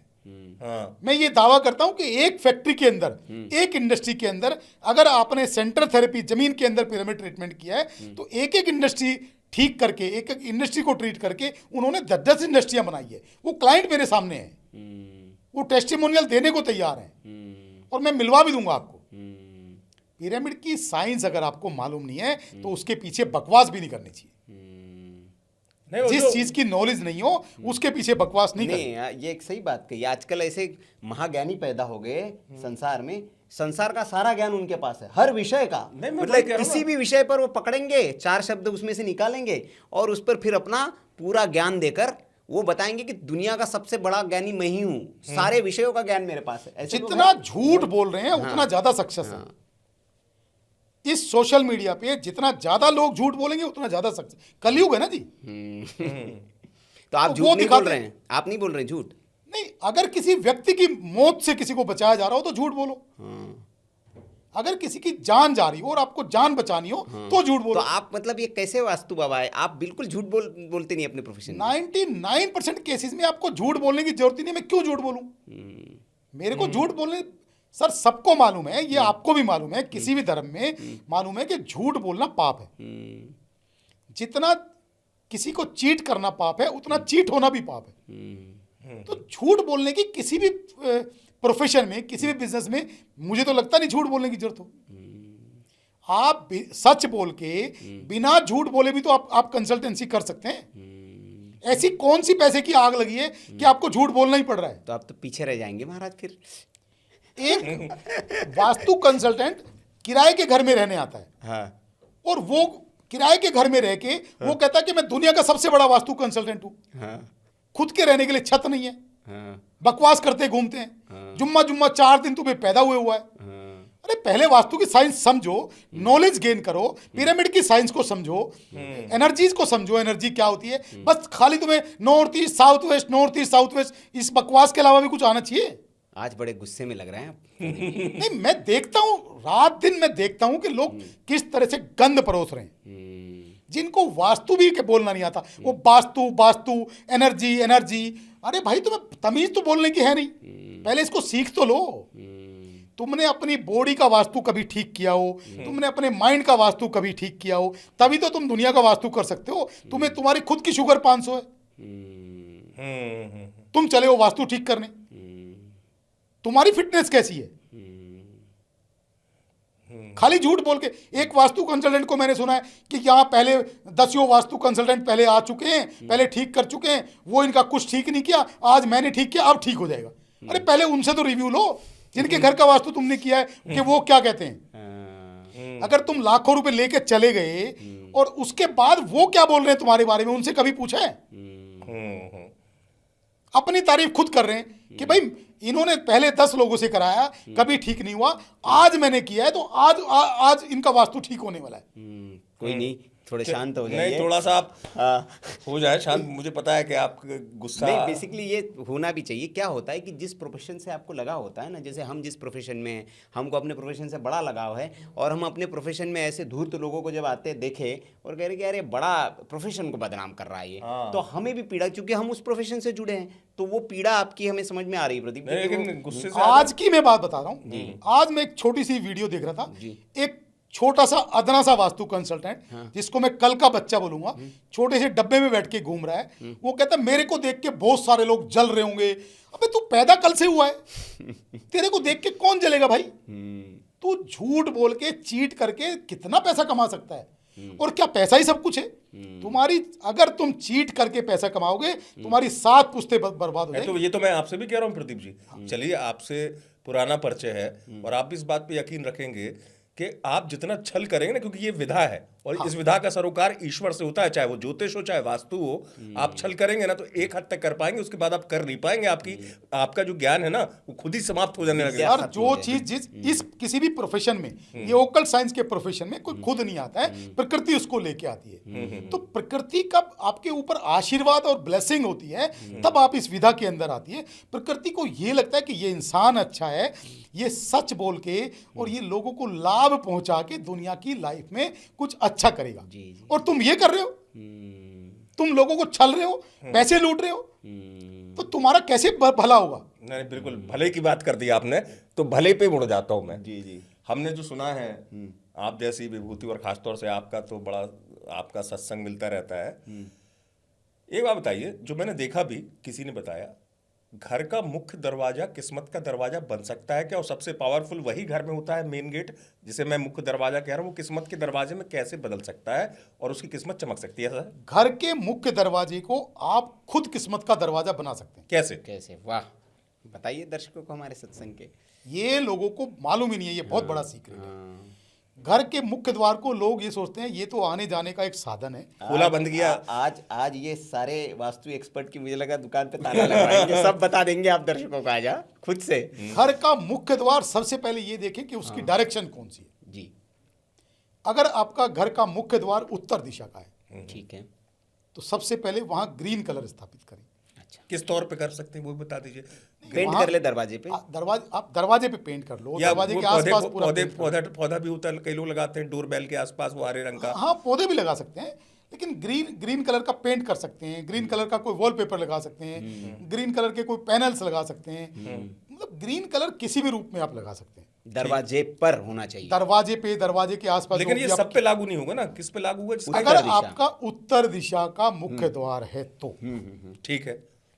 हाँ। मैं ये दावा करता हूं कि एक फैक्ट्री के अंदर, एक इंडस्ट्री के अंदर अगर आपने सेंटर थेरेपी जमीन के अंदर पिरामिड ट्रीटमेंट किया है तो एक एक इंडस्ट्री ठीक करके, एक एक इंडस्ट्री को ट्रीट करके उन्होंने 10-10 इंडस्ट्रियां बनाई है। वो क्लाइंट मेरे सामने है, वो टेस्टिमोनियल देने को तैयार हैं और मैं मिलवा भी दूंगा आपको। पिरामिड की साइंस अगर आपको मालूम नहीं है तो उसके पीछे बकवास भी नहीं करनी चाहिए। नहीं, वो जिस जो- चीज की नॉलेज नहीं हो उसके पीछे बकवास नहीं करनी। नहीं, ये एक सही बात कही। आजकल ऐसे महाज्ञानी पैदा हो गए संसार में, संसार का सारा ज्ञान उनके पास है, हर विषय का। नहीं, मैं मतलब वही कह रहा हूं किसी ना। भी विषय पर वो पकड़ेंगे, 4 शब्द उसमें से निकालेंगे और उस पर फिर अपना पूरा ज्ञान देकर वो बताएंगे कि दुनिया का सबसे बड़ा ज्ञानी मैं ही हूँ, सारे विषयों का ज्ञान मेरे पास है। ऐसे लोग जितना हैं। झूठ बोल रहे हैं उतना ज्यादा सक्सेस है। इस सोशल मीडिया पे जितना ज्यादा लोग झूठ बोलेंगे उतना ज्यादा सक्सेस। कलयुग है ना जी। तो आप तो झूठ वो नहीं बोल दिखाते रहे हैं, आप नहीं बोल रहे हैं झूठ। नहीं, अगर किसी व्यक्ति की मौत से किसी को बचाया जा रहा हो तो झूठ बोलो। अगर किसी की जान जा रही हो और आपको जान बचानी हो तो झूठ तो बोलो। आप मतलब ये कैसे वास्तु बाबा है, आप बिल्कुल झूठ बोलते नहीं अपने प्रोफेशन में? 99% केसेस में आपको झूठ बोलने की जरूरत ही नहीं। मैं क्यों झूठ बोलूं? मेरे को झूठ बोलने, सर सबको मालूम है, ये आपको भी मालूम है, किसी भी धर्म में मालूम है कि झूठ बोलना पाप है। जितना किसी को चीट करना पाप है, उतना चीट होना भी पाप है। तो झूठ बोलने की किसी भी प्रोफेशन में, किसी भी बिजनेस में मुझे तो लगता नहीं झूठ बोलने की जरूरत हो। आप सच बोल के बिना झूठ बोले भी तो आप कंसल्टेंसी कर सकते हैं। ऐसी कौन सी पैसे की आग लगी है कि आपको झूठ बोलना ही पड़ रहा है? तो आप तो पीछे रह जाएंगे महाराज फिर। एक वास्तु कंसल्टेंट किराए के घर में रहने आता है, हाँ। और वो किराए के घर में रह के वो कहता है कि मैं दुनिया का सबसे बड़ा वास्तु कंसल्टेंट हूं। हाँ। खुद के रहने के लिए छत नहीं है, हाँ। बकवास करते घूमते हैं, जुम्मा जुम्मा 4 दिन तुम्हें पैदा हुआ है। हाँ। अरे पहले वास्तु की साइंस समझो, नॉलेज गेन करो, पिरामिड की साइंस को समझो, एनर्जीज को समझो, एनर्जी क्या होती है। बस खाली तुम्हें north east south west, north east south west, इस बकवास के अलावा भी कुछ आना चाहिए। आज बड़े गुस्से में लग रहे हैं आप। नहीं, मैं देखता हूं, रात दिन मैं देखता हूं कि लोग किस तरह से गंद परोस रहे हैं। जिनको वास्तु भी के बोलना नहीं आता, वो वास्तु वास्तु एनर्जी एनर्जी। अरे भाई तुम्हें तमीज तो बोलने की है नहीं, पहले इसको सीख तो लो। तुमने अपनी बॉडी का वास्तु कभी ठीक किया हो, तुमने अपने माइंड का वास्तु कभी ठीक किया हो, तभी तो तुम दुनिया का वास्तु कर सकते हो। तुम्हें तुम्हारी खुद की शुगर 500 है, तुम चले हो वास्तु ठीक करने, तुम्हारी फिटनेस कैसी है? खाली झूठ बोल के। एक वास्तु कंसल्टेंट को मैंने सुना है कि यहाँ पहले 10 वास्तु कंसल्टेंट पहले आ चुके हैं, पहले ठीक कर चुके हैं, वो इनका कुछ ठीक नहीं किया, आज मैंने ठीक किया, अब ठीक हो जाएगा। अरे पहले उनसे तो रिव्यू लो जिनके घर का वास्तु तुमने किया है कि वो क्या कहते हैं। अगर तुम लाखों रुपए लेके चले गए और उसके बाद वो क्या बोल रहे हैं तुम्हारे बारे में, उनसे कभी पूछा है? अपनी तारीफ खुद कर रहे हैं कि भाई इन्होंने पहले 10 लोगों से कराया, कभी ठीक नहीं हुआ, आज मैंने किया है तो आज इनका वास्तु ठीक होने वाला है। कोई नहीं, थोड़े शांत हो जाइए। नहीं, थोड़ा सा आप हो जाए शांत। मुझे पता है कि आप गुस्सा, नहीं, बेसिकली ये होना भी चाहिए। क्या होता है कि जिस प्रोफेशन से आपको लगाव होता है ना, जैसे हम जिस प्रोफेशन में हैं, हमको अपने प्रोफेशन से बड़ा लगाव है, और हम अपने प्रोफेशन में ऐसे धूर्त लोगों को जब आते देखे और कह रहे कि अरे बड़ा प्रोफेशन को बदनाम कर रहा है ये, तो हमें भी पीड़ा, क्योंकि हम उस प्रोफेशन से जुड़े हैं, तो वो पीड़ा आपकी हमें समझ में आ रही है प्रदीप। लेकिन गुस्से से आज की मैं बात बता रहा हूँ। आज मैं एक छोटी सी वीडियो देख रहा था, एक छोटा सा अदना सा वास्तु कंसल्टेंट, जिसको मैं कल का बच्चा बोलूंगा, छोटे से डब्बे में बैठ के घूम रहा है। वो कहता है मेरे को देख के बहुत सारे लोग जल रहे होंगे। अबे तू पैदा कल से हुआ है, तेरे को देख के कौन जलेगा भाई? तू झूठ बोल के चीट करके कितना पैसा कमा सकता है? और क्या पैसा ही सब कुछ है? तुम्हारी, अगर तुम चीट करके पैसा कमाओगे, तुम्हारी 7 पुश्ते बर्बाद हो जाएगी। तो ये तो मैं आपसे भी कह रहा हूँ प्रदीप जी। चलिए, आपसे पुराना परिचय है और आप भी इस बात पे यकीन रखेंगे कि आप जितना छल करेंगे ना, क्योंकि ये विधा है और इस विधा का सरोकार ईश्वर से होता है, चाहे वो ज्योतिष हो चाहे वास्तु हो। आप छल करेंगे ना तो एक हद तक कर पाएंगे, उसके बाद आप कर नहीं पाएंगे। आपका जो ज्ञान है ना वो खुद ही समाप्त हो जाने लगेगा। और जो चीज इस किसी भी प्रोफेशन में, ये ओकल साइंस के प्रोफेशन में कोई खुद नहीं आता है, प्रकृति उसको लेके आती है। तो प्रकृति का आपके ऊपर आशीर्वाद और ब्लेसिंग होती है, तब आप इस विधा के अंदर आती है। प्रकृति को ये लगता है कि ये इंसान अच्छा है, ये सच बोल के और ये लोगों को लाभ पहुंचा के दुनिया की लाइफ में कुछ अच्छा करेगा। और तुम ये कर रहे हो, तुम लोगों को छल रहे हो, पैसे लूट रहे हो, तो तुम्हारा कैसे भला होगा? नहीं, बिल्कुल भले की बात कर दी आपने, तो भले पे मुड़ जाता हूं मैं। जी। हमने जो सुना है आप जैसी विभूति, और खासतौर से आपका तो बड़ा, आपका सत्संग मिलता रहता है। एक बात बताइए, जो मैंने देखा भी, किसी ने बताया, घर का मुख्य दरवाजा किस्मत का दरवाजा बन सकता है क्या? और सबसे पावरफुल वही घर में होता है, मेन गेट, जिसे मैं मुख्य दरवाजा कह रहा हूँ, वो किस्मत के दरवाजे में कैसे बदल सकता है और उसकी किस्मत चमक सकती है? सर, घर के मुख्य दरवाजे को आप खुद किस्मत का दरवाजा बना सकते हैं। कैसे? वाह, बताइए दर्शकों को हमारे सत्संग के। ये लोगों को मालूम ही नहीं है, ये बहुत बड़ा सीक्रेट है। घर के मुख्य द्वार को लोग ये सोचते हैं ये तो आने जाने का एक साधन है, खुला बंद किया। आज ये सारे वास्तु एक्सपर्ट की मुझे लगा दुकान पे ताला लगवाएंगे, सब बता देंगे आप दर्शकों को आज खुद से। घर का मुख्य द्वार सबसे पहले ये देखें कि उसकी डायरेक्शन कौन सी है। जी। अगर आपका घर का मुख्य द्वार उत्तर दिशा का है, ठीक है, तो सबसे पहले वहां ग्रीन कलर स्थापित करें। अच्छा, किस तौर पे कर सकते हैं वो भी बता दीजिए। पेंट कर ले दरवाजे पे, आप दरवाजे पे पेंट कर लो, या दरवाजे वो के आसपास पूरा पौधे पेंट कर लो। पौधा भी होता है, कई लोग लगाते हैं डोर बेल के आसपास वो हरे रंग का। हाँ, पौधे भी लगा सकते हैं, लेकिन ग्रीन कलर का पेंट कर सकते हैं, ग्रीन कलर का कोई वॉलपेपर लगा सकते हैं, ग्रीन कलर के कोई पैनल्स लगा सकते हैं, मतलब ग्रीन कलर किसी भी रूप में आप लगा सकते हैं। दरवाजे पर होना चाहिए, दरवाजे पे, दरवाजे के आसपास। लेकिन जो ये भी सब पे लागू नहीं होगा ना, किस पे लागू होगा जिसका अगर उत्तर दिशा। आपका उत्तर दिशा का मुख्य द्वार है तो ठीक है।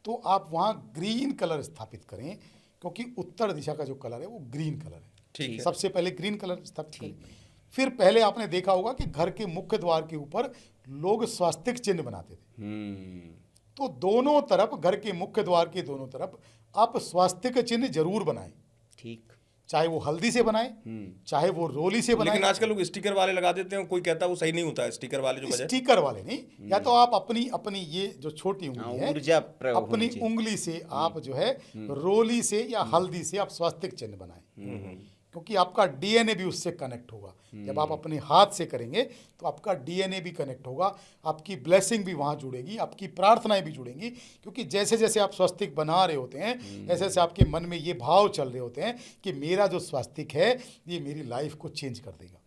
तो आप वहाँ ग्रीन कलर स्थापित करें, क्योंकि उत्तर दिशा का जो कलर है वो ग्रीन कलर है। ठीक है। सबसे पहले ग्रीन कलर स्थापित करें। फिर पहले आपने देखा होगा कि घर के मुख्य द्वार के ऊपर लोग स्वास्तिक चिन्ह बनाते थे, तो दोनों तरफ, घर के मुख्य द्वार के दोनों तरफ आप स्वास्तिक चिन्ह जरूर बनाएं, ठीक, चाहे वो हल्दी से बनाएं, चाहे वो रोली से बनाएं। लेकिन आजकल लोग स्टिकर वाले लगा देते हैं, कोई कहता है वो सही नहीं होता है स्टिकर वाले जो बजाय। स्टिकर वाले नहीं, या तो आप अपनी अपनी ये जो छोटी उंगली है, ऊर्जा प्रयोग अपनी होनी चाहिए। उंगली से आप जो है रोली से या हल्दी से आप स्वास्तिक चिन्ह बनाएं, क्योंकि आपका डीएनए भी उससे कनेक्ट होगा। जब आप अपने हाथ से करेंगे तो आपका डीएनए भी कनेक्ट होगा, आपकी ब्लेसिंग भी वहाँ जुड़ेगी, आपकी प्रार्थनाएं भी जुड़ेंगी, क्योंकि जैसे जैसे आप स्वास्तिक बना रहे होते हैं, ऐसे ऐसे आपके मन में ये भाव चल रहे होते हैं कि मेरा जो स्वास्तिक है ये मेरी लाइफ को चेंज कर देगा।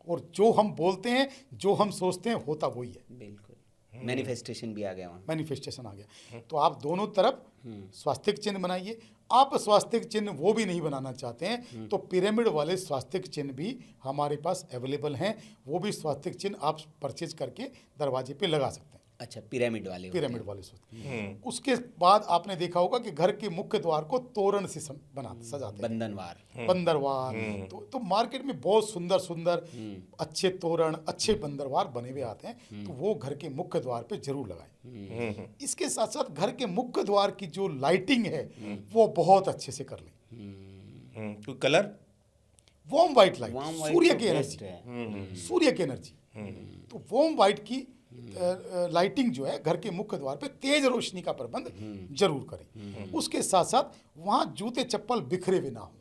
और जो हम बोलते हैं, जो हम सोचते हैं, होता वही है। बिल्कुल, मैनिफेस्टेशन भी आ गया वहाँ। मैनिफेस्टेशन आ गया। तो आप दोनों तरफ स्वास्तिक चिन्ह बनाइए। आप स्वास्तिक चिन्ह वो भी नहीं बनाना चाहते हैं तो पिरामिड वाले स्वास्तिक चिन्ह भी हमारे पास अवेलेबल हैं, वो भी स्वास्तिक चिन्ह आप परचेज करके दरवाजे पे लगा सकते हैं। अच्छा, पिरामिड वाले होते पिरामिड वाले स्वास्तिक। उसके बाद आपने देखा होगा कि घर के मुख्य द्वार को तोरण से सजाते हैं, बंधनवार, बंदरवार। तो मार्केट में बहुत सुंदर सुंदर अच्छे तोरण, अच्छे बंदरवार बने हुए आते हैं, तो वो घर के मुख्य द्वार पे जरूर लगाएं। इसके साथ साथ घर के मुख्य द्वार की जो लाइटिंग है वो बहुत अच्छे से कर लें। तो colour warm white light, Warm white सूर्य तो की best एनर्जी, सूर्य की एनर्जी। तो वार्म वाइट की लाइटिंग जो है घर के मुख्य द्वार पे, तेज रोशनी का प्रबंध जरूर करें। उसके साथ साथ वहां जूते चप्पल बिखरे हुए ना हो।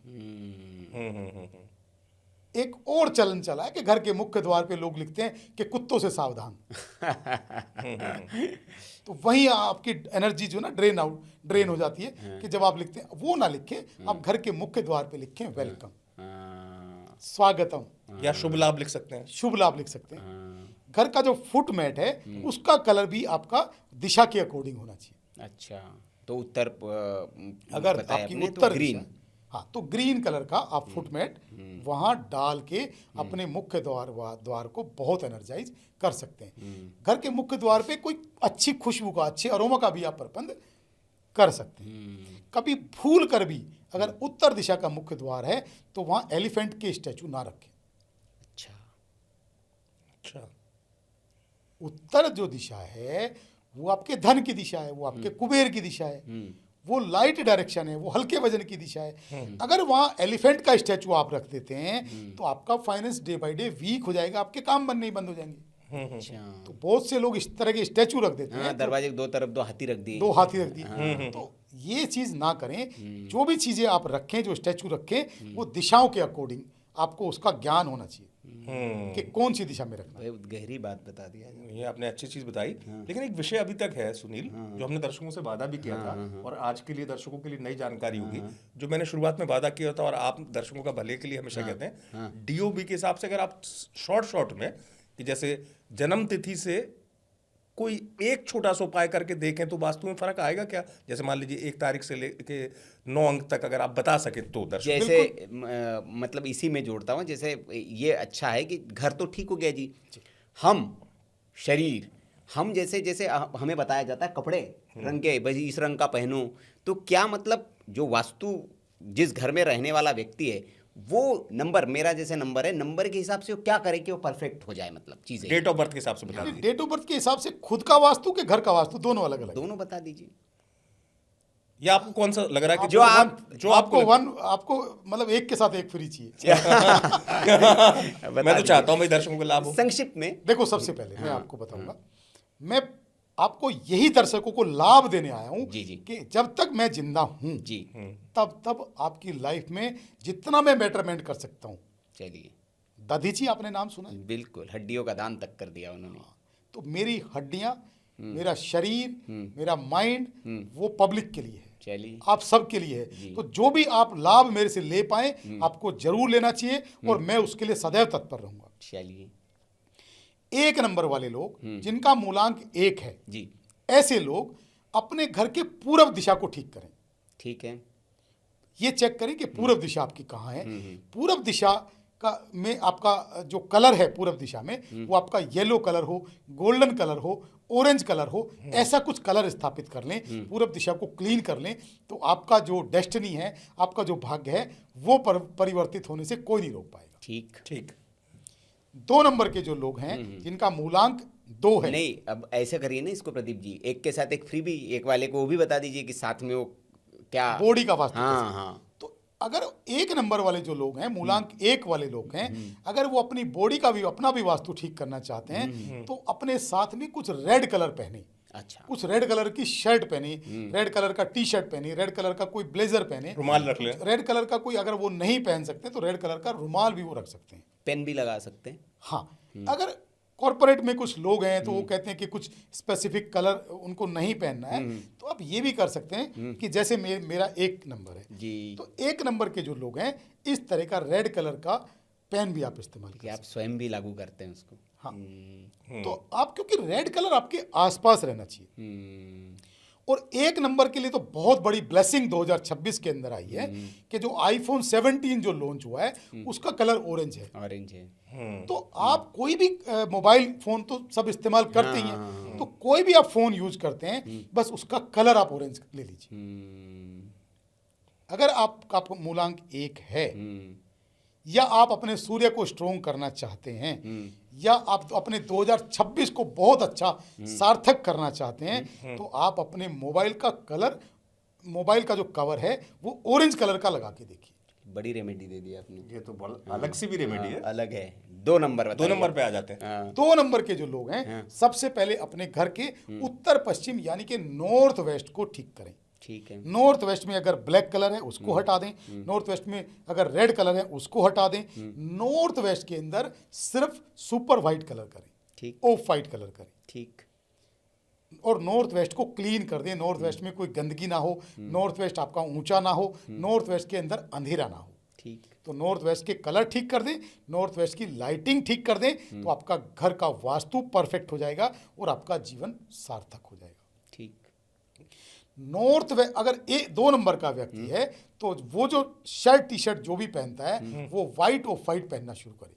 एक और चलन चला है कि घर के मुख्य द्वार पे लोग लिखते हैं कि कुत्तों से सावधान। तो वहीं आपकी एनर्जी जो ना ड्रेन हो जाती है कि जब आप लिखते हैं, वो ना लिखें, आप घर के मुख्य द्वार पे लिखें वेलकम, स्वागतम, या शुभ लाभ लिख सकते हैं। शुभ लाभ लिख सकते हैं। घर का जो फुट मैट है उसका कलर भी आपका दिशा के अकॉर्डिंग होना चाहिए। अच्छा, तो उत्तर अगर बताया आपकी आपने, उत्तर तो ग्रीन, दिशा, हाँ, तो ग्रीन कलर का आप फुट मैट वहां डाल के अपने मुख्य द्वार को बहुत एनर्जाइज कर सकते हैं। घर के मुख्य द्वार पे कोई अच्छी खुशबू का, अच्छे अरोमा का भी आप प्रबंध कर सकते हैं। कभी भूल कर भी अगर उत्तर दिशा का मुख्य द्वार है तो वहां एलिफेंट के स्टैचू ना रखें। अच्छा, अच्छा, उत्तर जो दिशा है वो आपके धन की दिशा है, वो आपके कुबेर की दिशा है, वो लाइट डायरेक्शन है, वो हल्के वजन की दिशा है। अगर वहां एलिफेंट का स्टैचू आप रख देते हैं तो आपका finance day by day week हो जाएगा, आपके काम बनने ही बंद हो जाएंगे। अच्छा, तो बहुत से लोग इस तरह के स्टैचू रख देते हैं, हाँ, दरवाजे के दो तरफ दो हाथी रख दिए, दो हाथी रख दिए। तो ये चीज ना करें। जो भी चीजें आप रखें, जो स्टैचू रखें, वो दिशाओं के अकॉर्डिंग आपको उसका ज्ञान होना चाहिए कि कौन सी दिशा में रखना है। बहुत गहरी बात बता दिया। ये आपने अच्छी चीज बताई। लेकिन एक विषय अभी तक है सुनील, जो हमने दर्शकों से वादा भी किया था और आज के लिए दर्शकों के लिए नई जानकारी होगी, जो मैंने शुरुआत में वादा किया था और आप दर्शकों का भले के लिए हमेशा कहते हैं, डीओबी के हिसाब से अगर आप शॉर्ट में कि जैसे जन्म तिथि से कोई एक छोटा सा उपाय करके देखें तो वास्तु में फर्क आएगा क्या? जैसे मान लीजिए 1 तारीख से लेके 9 अंक तक अगर आप बता सके तो दर्शक। जैसे मतलब इसी में जोड़ता हूँ, जैसे ये अच्छा है कि घर तो ठीक हो गया जी, हम शरीर, हम जैसे जैसे हमें बताया जाता है कपड़े रंग के, भाई इस रंग का पहनो, तो क्या मतलब जो वास्तु जिस घर में रहने वाला व्यक्ति है वो नंबर, मेरा जैसे नंबर है, नंबर के हिसाब से वो क्या करे कि वो परफेक्ट हो जाए, मतलब चीजें डेट ऑफ बर्थ के हिसाब से बता दीजिए। डेट ऑफ बर्थ के हिसाब से खुद का वास्तु के घर का वास्तु दोनों अलग अलग। दोनों बता दीजिए। या आपको कौन सा लग रहा है कि जो आपको मतलब एक के साथ एक फ्री चाहिए? मैं तो चाहता हूं भाई दर्शकों को लाभ हो। संक्षिप्त में देखो, सबसे पहले मैं आपको बताऊंगा, मैं आपको यही दर्शकों को लाभ देने आया हूं जी, जी। कि जब तक मैं जिंदा हूं जी, तब आपकी लाइफ में जितना मैं बेटरमेंट कर सकता हूं। चलिए, दधीची आपने नाम सुना है? बिल्कुल, हड्डियों का दान तक कर दिया उन्होंने। तो मेरी हड्डियां, मेरा शरीर, मेरा माइंड वो पब्लिक के लिए है। चलिए, आप सबके लिए है। जी। तो जो भी आप लाभ मेरे से ले पाए आपको जरूर लेना चाहिए और मैं उसके लिए सदैव तत्पर रहूंगा। चलिए, 1 नंबर वाले लोग जिनका मूलांक 1 है, जी, ऐसे लोग अपने घर के पूर्व दिशा को ठीक करें। ठीक है। ये चेक करें कि पूर्व दिशा आपकी कहाँ है। पूर्व दिशा का में आपका जो कलर है पूर्व दिशा में वो आपका येलो कलर हो, गोल्डन कलर हो, ऑरेंज कलर हो, ऐसा कुछ कलर स्थापित कर लें, पूर्व दिशा को क्लीन कर लें, तो आपका जो डेस्टिनी है, आपका जो भाग्य है, वो परिवर्तित होने से कोई नहीं रोक पाएगा। ठीक। ठीक। 2 नंबर के जो लोग हैं जिनका मूलांक 2 है, नहीं, अब ऐसे करिए ना इसको प्रदीप जी, एक के साथ एक फ्री भी, एक वाले को वो भी बता दीजिए कि साथ में वो क्या बॉडी का वास्तु हाँ कैसा है। हाँ, तो अगर 1 नंबर वाले जो लोग हैं, मूलांक 1 वाले लोग हैं, अगर वो अपनी बॉडी का भी अपना भी वास्तु ठीक करना चाहते हैं तो अपने साथ में कुछ रेड कलर पहने, अच्छा, कुछ रेड कलर की शर्ट पहनी, रेड कलर का टी शर्ट पहनी, रेड कलर का कोई ब्लेजर पहने, रुमाल रख लें। रेड कलर का कोई अगर वो नहीं पहन सकते तो रेड कलर का रुमाल भी वो रख सकते हैं। पेन भी लगा सकते हैं। हाँ, अगर कॉर्पोरेट में कुछ लोग हैं तो वो कहते हैं कि कुछ स्पेसिफिक कलर उनको नहीं पहनना है, तो आप ये भी कर सकते हैं कि जैसे मेरा 1 नंबर है, जी, तो 1 नंबर के जो लोग हैं इस तरह का रेड कलर का पेन भी आप इस्तेमाल कि कर आप सकते स्वयं भी लागू करते हैं उसको। हैं। हाँ, तो आप क्योंकि रेड कलर आपके आसपास रहना चाहिए। और 1 नंबर के लिए तो बहुत बड़ी ब्लेसिंग 2026 के अंदर आई है कि जो आईफोन 17 जो लॉन्च हुआ है उसका कलर ऑरेंज है। ऑरेंज है। तो आप कोई भी मोबाइल फोन तो सब इस्तेमाल करते ही हैं, तो कोई भी आप फोन यूज करते हैं बस उसका कलर आप ऑरेंज ले लीजिए। अगर आपका मूलांक 1 है या आप अपने सूर्य को स्ट्रोंग करना चाहते हैं या आप अपने 2026 को बहुत अच्छा सार्थक करना चाहते हैं तो आप अपने मोबाइल का कलर, मोबाइल का जो कवर है वो ऑरेंज कलर का लगा के देखिए। बड़ी रेमेडी दे दी आपने। ये तो अलग सी भी रेमेडी है। अलग है। 2 नंबर 2 नंबर पे आ जाते हैं। हाँ, 2 नंबर के जो लोग हैं सबसे पहले अपने घर के उत्तर पश्चिम यानी कि नॉर्थ वेस्ट को ठीक करें। ठीक है। नॉर्थ वेस्ट में अगर ब्लैक कलर है उसको हटा दें, नॉर्थ वेस्ट में अगर रेड कलर है उसको हटा दें, नॉर्थ वेस्ट के अंदर सिर्फ सुपर व्हाइट कलर करें, ठीक, ऑफ व्हाइट कलर करें ठीक, और नॉर्थ वेस्ट को क्लीन कर दें। नॉर्थ वेस्ट में कोई गंदगी ना हो, नॉर्थ वेस्ट आपका ऊंचा ना हो, नॉर्थ वेस्ट के अंदर अंधेरा ना हो। ठीक, तो नॉर्थ वेस्ट के कलर ठीक कर दें, नॉर्थ वेस्ट की लाइटिंग ठीक कर दें, तो आपका घर का वास्तु परफेक्ट हो जाएगा और आपका जीवन सार्थक हो जाएगा। ठीक, नॉर्थ वेस्ट अगर 2 नंबर का व्यक्ति है तो वो जो शर्ट टी शर्ट जो भी पहनता है वो व्हाइट और वाइट पहनना शुरू करे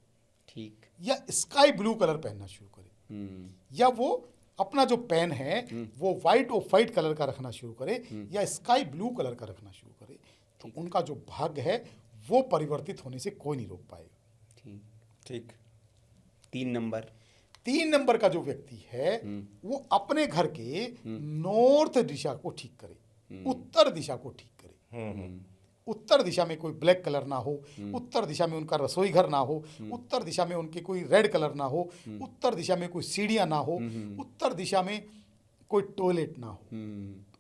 ठीक, या स्काई ब्लू कलर पहनना शुरू करे या वो अपना जो पेन है वो व्हाइट और वाइट कलर का रखना शुरू करे या स्काई ब्लू कलर का रखना शुरू करे, तो उनका जो भाग्य है वो परिवर्तित होने से कोई नहीं रोक पाएगा। ठीक। ठीक। 3 नंबर 3 नंबर का जो व्यक्ति है वो अपने घर के नॉर्थ दिशा को ठीक करे, उत्तर दिशा को ठीक करे। उत्तर दिशा में कोई ब्लैक कलर ना हो, उत्तर दिशा में उनका रसोई घर ना हो, उत्तर दिशा में उनके कोई रेड कलर ना हो, उत्तर दिशा में कोई सीढ़ियां ना हो, उत्तर दिशा में कोई टॉयलेट ना हो।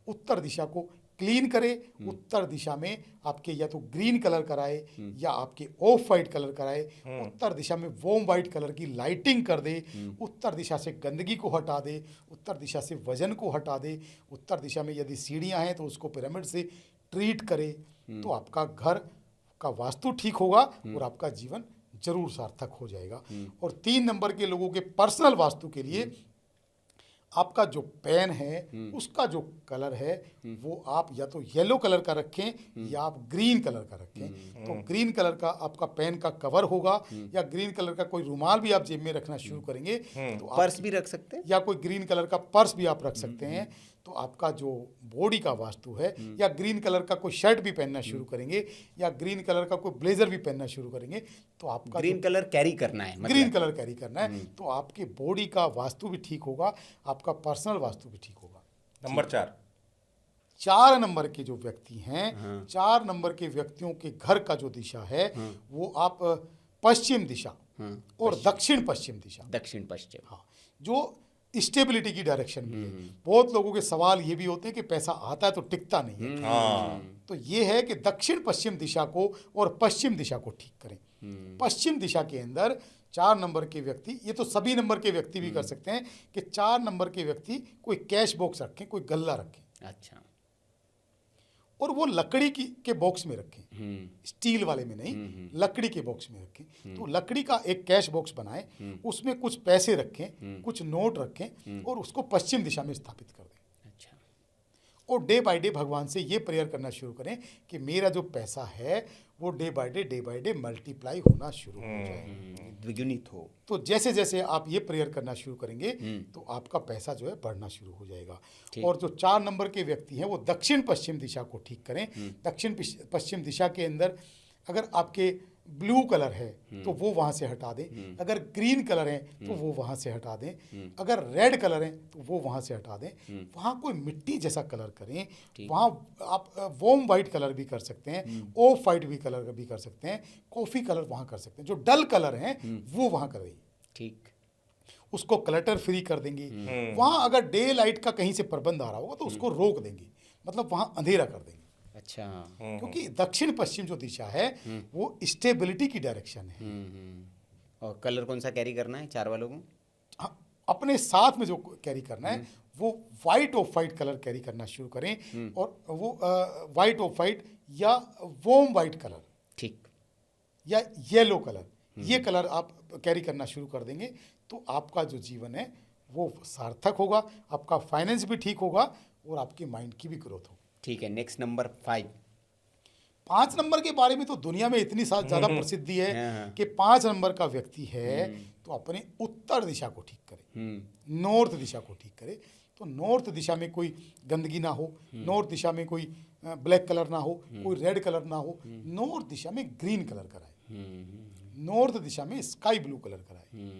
उत्तर दिशा को क्लीन करे, उत्तर दिशा में आपके या तो ग्रीन कलर कराए या आपके ऑफ वाइट कलर कराए, उत्तर दिशा में वॉर्म वाइट कलर की लाइटिंग कर दे, उत्तर दिशा से गंदगी को हटा दे, उत्तर दिशा से वजन को हटा दे, उत्तर दिशा में यदि सीढ़ियां हैं तो उसको पिरामिड से ट्रीट करे, तो आपका घर का वास्तु ठीक होगा और आपका जीवन जरूर सार्थक हो जाएगा। और 3 नंबर के लोगों के पर्सनल वास्तु के लिए आपका जो पेन है उसका जो कलर है वो आप या तो येलो कलर का रखें या आप ग्रीन कलर का रखें। तो ग्रीन कलर का आपका पेन का कवर होगा या ग्रीन कलर का कोई रुमाल भी आप जेब में रखना शुरू करेंगे तो पर्स भी रख सकते हैं या कोई ग्रीन कलर का पर्स भी आप रख सकते हैं। तो आपका जो बॉडी का वास्तु है या ग्रीन कलर का कोई शर्ट भी पहनना शुरू करेंगे या ग्रीन कलर का कोई ब्लेजर भी पहनना शुरू करेंगे तो आपका ग्रीन कलर कैरी करना है, मतलब ग्रीन कलर कैरी करना है तो आपके बॉडी का वास्तु भी ठीक होगा, आपका पर्सनल वास्तु भी ठीक होगा। नंबर 4 4 नंबर के जो व्यक्ति हैं 4 नंबर के व्यक्तियों के घर का जो दिशा है वो आप पश्चिम दिशा और दक्षिण पश्चिम दिशा, दक्षिण पश्चिम, हाँ, जो स्टेबिलिटी की डायरेक्शन भी है। बहुत लोगों के सवाल ये भी होते हैं कि पैसा आता है तो टिकता नहीं है, तो ये है कि दक्षिण पश्चिम दिशा को और पश्चिम दिशा को ठीक करें। पश्चिम दिशा के अंदर 4 नंबर के व्यक्ति, ये तो सभी नंबर के व्यक्ति भी कर सकते हैं कि 4 नंबर के व्यक्ति कोई कैश बॉक्स रखें, कोई गल्ला रखें। अच्छा, और वो लकड़ी की के बॉक्स में रखें, स्टील वाले में नहीं, लकड़ी के बॉक्स में रखें। तो लकड़ी का एक कैश बॉक्स बनाएं, उसमें कुछ पैसे रखें, कुछ नोट रखें और उसको पश्चिम दिशा में स्थापित कर दें। अच्छा। और डे बाय डे भगवान से ये प्रेयर करना शुरू करें कि मेरा जो पैसा है वो डे बाय डे मल्टीप्लाई होना शुरू हो जाए, द्विगुणित हो। तो जैसे जैसे आप ये प्रेयर करना शुरू करेंगे तो आपका पैसा जो है बढ़ना शुरू हो जाएगा। और जो 4 नंबर के व्यक्ति हैं वो दक्षिण पश्चिम दिशा को ठीक करें। दक्षिण पश्चिम दिशा के अंदर अगर आपके ब्लू कलर है तो वो वहाँ से हटा दें, अगर ग्रीन कलर है तो वो वहाँ से हटा दें, अगर रेड कलर है तो वो वहाँ से हटा दें। वहाँ कोई मिट्टी जैसा कलर करें, वहाँ आप वॉर्म वाइट कलर भी कर सकते हैं, ऑफ वाइट भी कलर भी कर सकते हैं, कॉफ़ी कलर वहाँ कर सकते हैं, जो डल कलर हैं वो वहाँ करें। ठीक। उसको क्लटर फ्री कर देंगे। वहाँ अगर डे लाइट का कहीं से प्रबंध आ रहा होगा तो उसको रोक देंगे, मतलब वहाँ अंधेरा कर देंगे। अच्छा। क्योंकि दक्षिण पश्चिम जो दिशा है वो स्टेबिलिटी की डायरेक्शन है। और कलर कौन सा कैरी करना है 4 वालों को? हाँ, अपने साथ में जो कैरी करना है वो white of white colour carry करना शुरू करें, और वो वाइट ऑफ वाइट या वॉर्म वाइट कलर ठीक। या येलो कलर, ये कलर आप कैरी करना शुरू कर देंगे तो आपका जो जीवन है वो सार्थक होगा, आपका फाइनेंस भी ठीक होगा और आपके माइंड की भी ग्रोथ होगी। ठीक है, नेक्स्ट नंबर 5। 5 नंबर के बारे में तो दुनिया में इतनी ज़्यादा प्रसिद्धि है कि 5 नंबर का व्यक्ति है तो अपने उत्तर दिशा को ठीक करे, नॉर्थ दिशा को ठीक करे। तो नॉर्थ दिशा में कोई गंदगी ना हो, नॉर्थ दिशा में कोई ब्लैक कलर ना हो, कोई रेड कलर ना हो, नॉर्थ दिशा में ग्रीन कलर कराए, नॉर्थ दिशा में स्काई ब्लू कलर कराए,